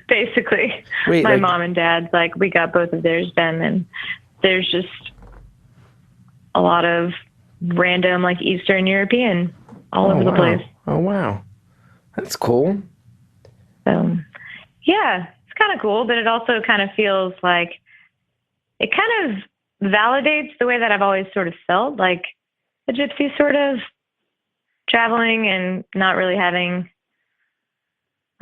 Basically. Wait, my like- mom and dad's, like, we got both of theirs done, and there's just a lot of random, like, Eastern European all over the place. Oh, wow. That's cool. So, yeah, it's kind of cool, but it also kind of feels like it kind of validates the way that I've always sort of felt, like a gypsy, sort of traveling and not really having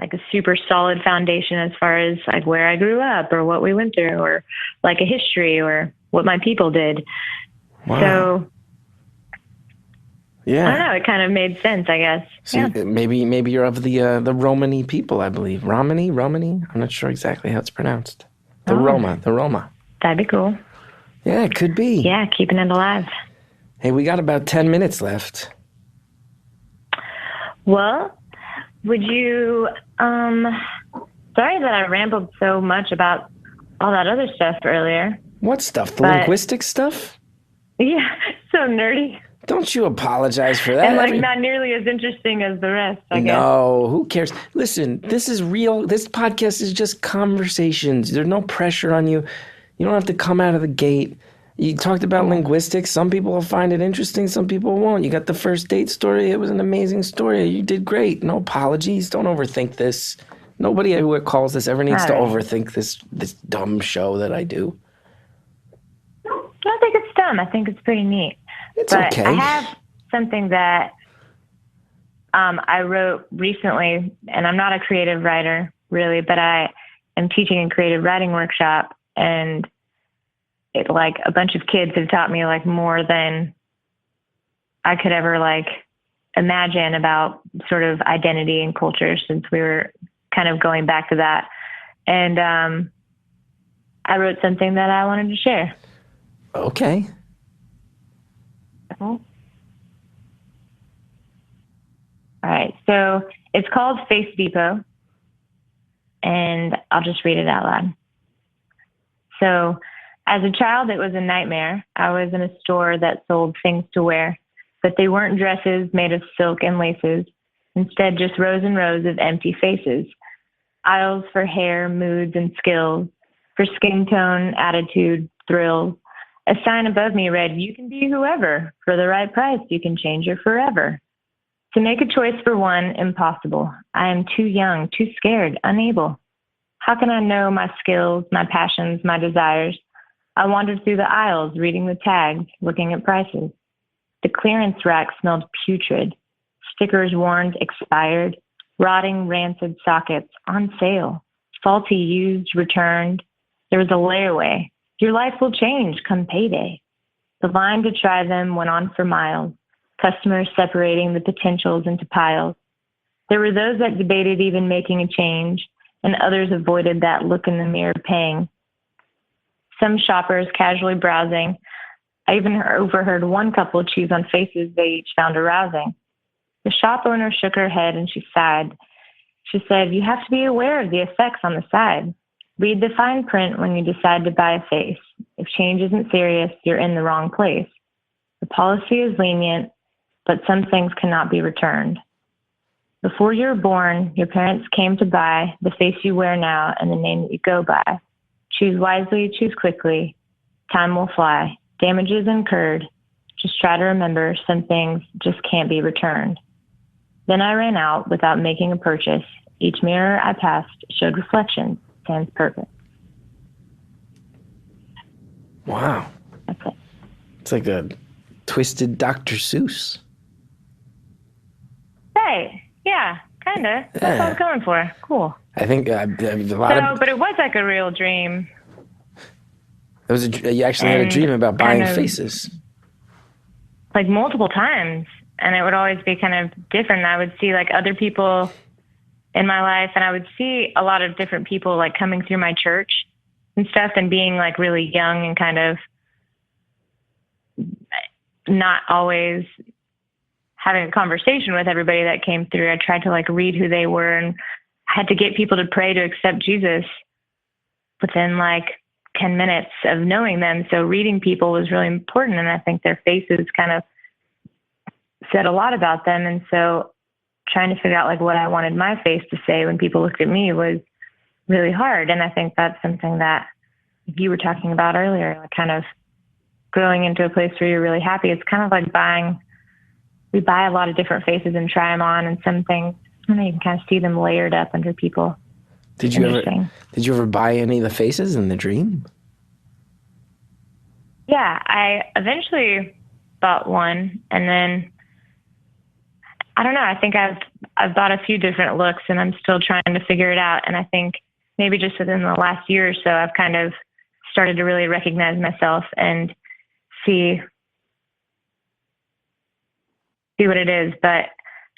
like a super solid foundation as far as like where I grew up or what we went through or like a history or what my people did. Wow. So Yeah. I don't know. It kind of made sense, I guess. So Yeah. maybe you're of the Romani people, I believe. Romani? I'm not sure exactly how it's pronounced. The Roma. That'd be cool. Yeah, it could be. Yeah, keeping it alive. Hey, we got about 10 minutes left. Well, would you, sorry that I rambled so much about all that other stuff earlier. What stuff? The But- linguistics stuff? Yeah, so nerdy. Don't you apologize for that. And like not nearly as interesting as the rest, I guess. No, who cares? Listen, this is real. This podcast is just conversations. There's no pressure on you. You don't have to come out of the gate. You talked about linguistics. Some people will find it interesting. Some people won't. You got the first date story. It was an amazing story. You did great. No apologies. Don't overthink this. Nobody who calls this ever needs to All right. overthink this dumb show that I do. I don't think it's dumb. I think it's pretty neat. It's But okay. I have something that I wrote recently, and I'm not a creative writer, really, but I am teaching a creative writing workshop, and it, like, a bunch of kids have taught me, like, more than I could ever, like, imagine about sort of identity and culture since we were kind of going back to that. And I wrote something that I wanted to share. Okay. All right, so it's called Face Depot, and I'll just read it out loud. So, as a child, it was a nightmare. I was in a store that sold things to wear, but they weren't dresses made of silk and laces. Instead, just rows and rows of empty faces. Aisles for hair, moods, and skills, for skin tone, attitude, thrills. A sign above me read, "You can be whoever. For the right price, you can change your forever." To make a choice for one, impossible. I am too young, too scared, unable. How can I know my skills, my passions, my desires? I wandered through the aisles, reading the tags, looking at prices. The clearance rack smelled putrid. Stickers warned expired. Rotting, rancid sockets, on sale. Faulty, used, returned. There was a layaway. Your life will change come payday. The line to try them went on for miles, customers separating the potentials into piles. There were those that debated even making a change, and others avoided that look in the mirror pang. Some shoppers casually browsing. I even overheard one couple choose on faces they each found arousing. The shop owner shook her head and she sighed. She said, "You have to be aware of the effects on the side. Read the fine print when you decide to buy a face. If change isn't serious, you're in the wrong place. The policy is lenient, but some things cannot be returned. Before you were born, your parents came to buy the face you wear now and the name that you go by. Choose wisely, choose quickly. Time will fly. Damages incurred. Just try to remember some things just can't be returned." Then I ran out without making a purchase. Each mirror I passed showed reflections. Sans purpose. Wow. That's it. It's like a twisted Dr. Seuss. Hey, yeah, kind of. That's what I was going for. Cool. I think a lot of... But it was like a real dream. It was you actually had a And dream about buying kind of- faces. Like multiple times. And it would always be kind of different. I would see like other people in my life, and I would see a lot of different people like coming through my church and stuff, and being like really young and kind of not always having a conversation with everybody that came through. I tried to like read who they were and had to get people to pray to accept Jesus within like 10 minutes of knowing them. So reading people was really important. And I think their faces kind of said a lot about them. And so trying to figure out like what I wanted my face to say when people looked at me was really hard. And I think that's something that you were talking about earlier, like kind of growing into a place where you're really happy. It's kind of like we buy a lot of different faces and try them on, and some things, you can kind of see them layered up under people. Did you ever buy any of the faces in the dream? Yeah, I eventually bought one, and then I don't know. I think I've bought a few different looks, and I'm still trying to figure it out. And I think maybe just within the last year or so, I've kind of started to really recognize myself and see what it is. But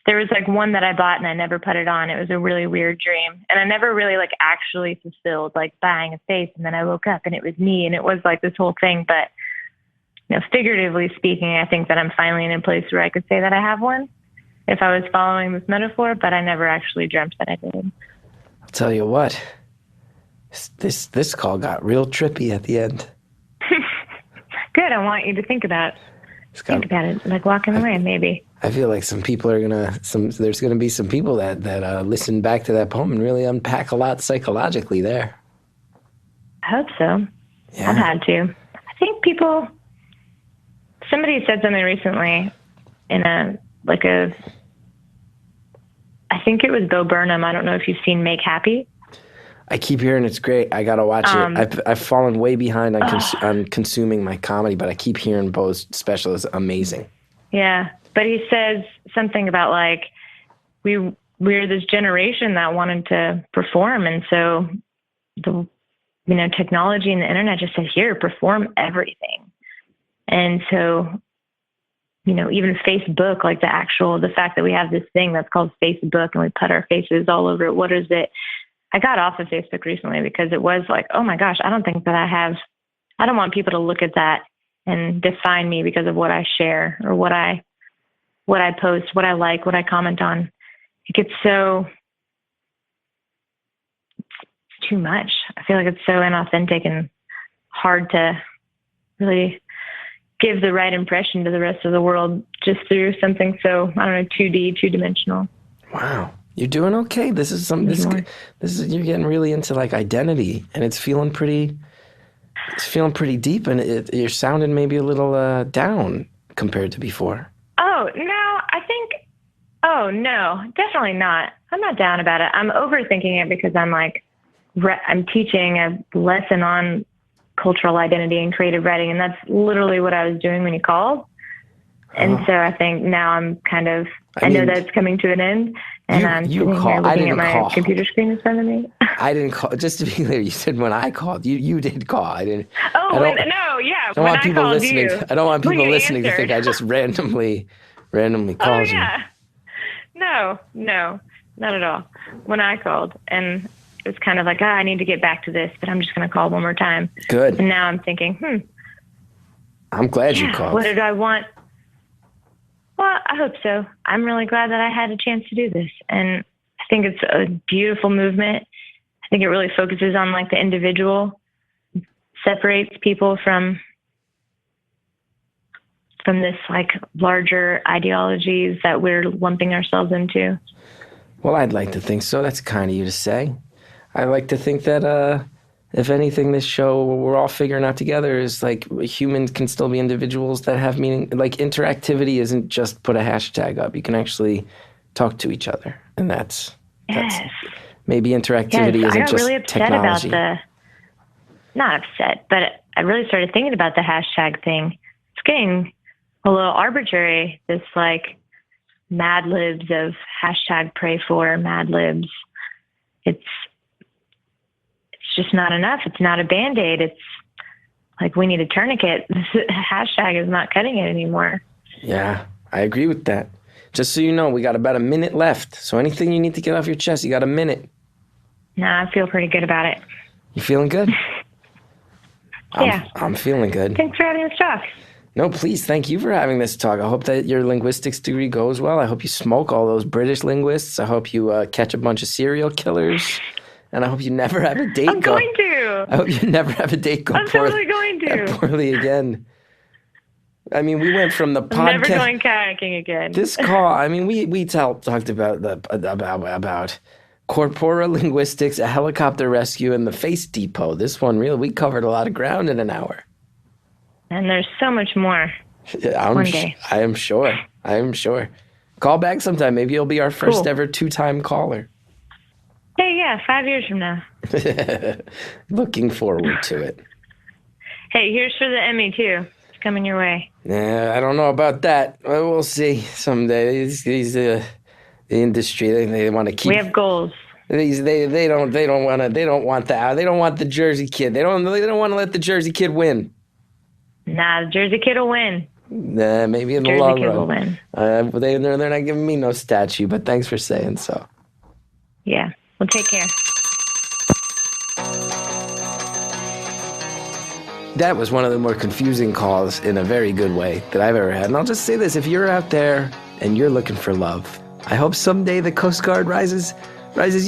there was like one that I bought and I never put it on. It was a really weird dream. And I never really like actually fulfilled like buying a face. And then I woke up and it was me, and it was like this whole thing. But, figuratively speaking, I think that I'm finally in a place where I could say that I have one if I was following this metaphor, but I never actually dreamt that I did. I'll tell you what, this call got real trippy at the end. Good. I want you to think about it, like walking away, maybe. I feel like some people there's gonna be some people that listen back to that poem and really unpack a lot psychologically there. I hope so. Yeah. I've had to. I think somebody said something recently in I think it was Bo Burnham. I don't know if you've seen Make Happy. I keep hearing it's great. I gotta watch it. I've fallen way behind on consuming my comedy, but I keep hearing Bo's special is amazing. Yeah, but he says something about like we're this generation that wanted to perform, and so the technology and the internet just said, here, perform everything. And so even Facebook, like the fact that we have this thing that's called Facebook and we put our faces all over it. What is it? I got off of Facebook recently because it was like, oh my gosh, I don't want people to look at that and define me because of what I share or what I post, what I like, what I comment on. It gets it's too much. I feel like it's so inauthentic and hard to really give the right impression to the rest of the world just through something so, 2D, two-dimensional. Wow. You're doing okay. This is you're getting really into like identity, and it's feeling pretty deep, and you're sounding maybe a little down compared to before. Oh, no, definitely not. I'm not down about it. I'm overthinking it because I'm like, I'm teaching a lesson on cultural identity and creative writing, and that's literally what I was doing when you called. And so I think now I'm kind of, I know that it's coming to an end, and I'm sitting here looking at my computer screen in front of me. I didn't call. Just to be clear, you said when I called. You did call. I didn't. Oh, I don't want people listening. I don't want people listening to think I just randomly called you. No, not at all. When I called, and it was kind of like, I need to get back to this, but I'm just going to call one more time. Good. And now I'm thinking, I'm glad you called. What did I want? Well, I hope so. I'm really glad that I had a chance to do this. And I think it's a beautiful movement. I think it really focuses on like the individual, separates people from this like larger ideologies that we're lumping ourselves into. Well, I'd like to think so. That's kind of you to say. I like to think that if anything, this show we're all figuring out together is like humans can still be individuals that have meaning. Like interactivity isn't just put a hashtag up. You can actually talk to each other, and that's maybe interactivity isn't just technology. I got really upset about not upset, but I really started thinking about the hashtag thing. It's getting a little arbitrary. This like Mad Libs of hashtag pray for Mad Libs. It's just not enough. It's not a Band-Aid. It's like we need a tourniquet. This hashtag is not cutting it anymore. Yeah, I agree with that. Just so you know, we got about a minute left. So anything you need to get off your chest, you got a minute. Nah, I feel pretty good about it. You feeling good? Yeah. I'm feeling good. Thanks for having us talk. No, please. Thank you for having this talk. I hope that your linguistics degree goes well. I hope you smoke all those British linguists. I hope you catch a bunch of serial killers. And I hope you never have a date go. I'm going to. I hope you never have a date go. I'm totally going to. Poorly again. I mean, we went from the podcast. I'm never going kayaking again. This call, I mean, we talked about corpora, linguistics, a helicopter rescue, and the face depot. This one, really, we covered a lot of ground in an hour. And there's so much more. One day. I am sure. Call back sometime. Maybe you'll be our first ever 2-time caller. Hey, yeah, 5 years from now. Looking forward to it. Hey, here's for the Emmy, too. It's coming your way. Yeah, I don't know about that. We'll see someday. These the industry, they want to keep. We have goals. They don't want the Jersey kid. They don't want to let the Jersey kid win. Nah, the Jersey kid will win. Nah, maybe in the Jersey long kid run. will win. They're not giving me no statue, but thanks for saying so. Yeah, well, take care. That was one of the more confusing calls in a very good way that I've ever had. And I'll just say this, if you're out there and you're looking for love, I hope someday the Coast Guard rises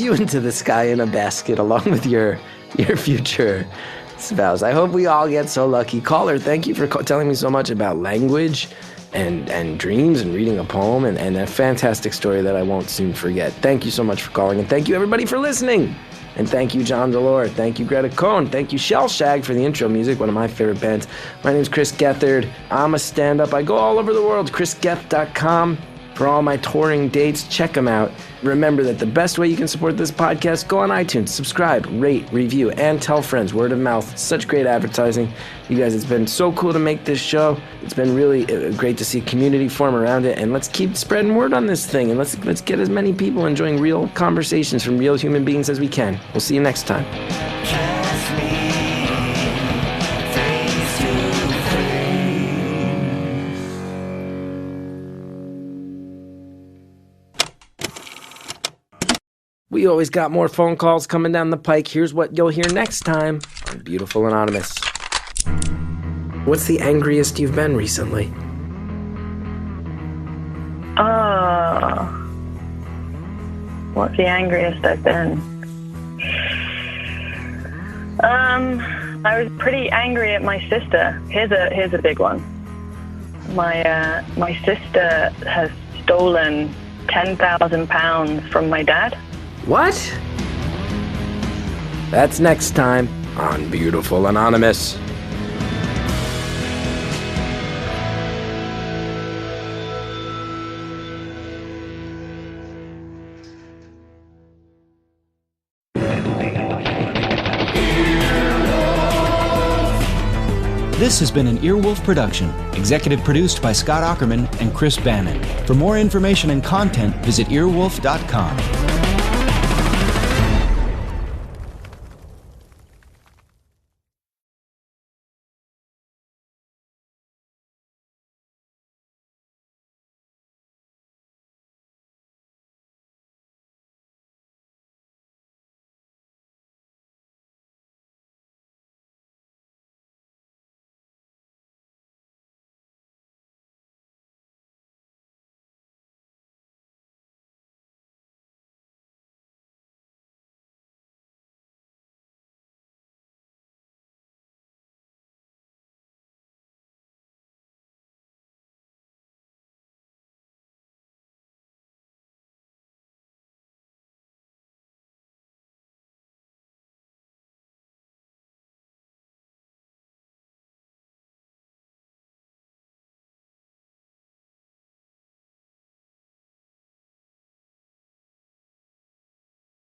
you into the sky in a basket along with your future spouse. I hope we all get so lucky. Caller, thank you for telling me so much about language and dreams and reading a poem and a fantastic story that I won't soon forget. Thank you so much for calling, and thank you everybody for listening. And thank you, John Delore. Thank you, Greta Cohn. Thank you, Shellshag, for the intro music, one of my favorite bands. My name's Chris Gethard. I'm a stand-up. I go all over the world, chrisgeth.com. For all my touring dates, check them out. Remember that the best way you can support this podcast, go on iTunes, subscribe, rate, review, and tell friends. Word of mouth. Such great advertising. You guys, it's been so cool to make this show. It's been really great to see community form around it. And let's keep spreading word on this thing. And let's get as many people enjoying real conversations from real human beings as we can. We'll see you next time. Kiss me face to face. We always got more phone calls coming down the pike. Here's what you'll hear next time on Beautiful Anonymous. What's the angriest you've been recently? What's the angriest I've been? I was pretty angry at my sister. Here's a big one. My sister has stolen £10,000 from my dad. What? That's next time on Beautiful Anonymous. This has been an Earwolf production, executive produced by Scott Aukerman and Chris Bannon. For more information and content, visit earwolf.com.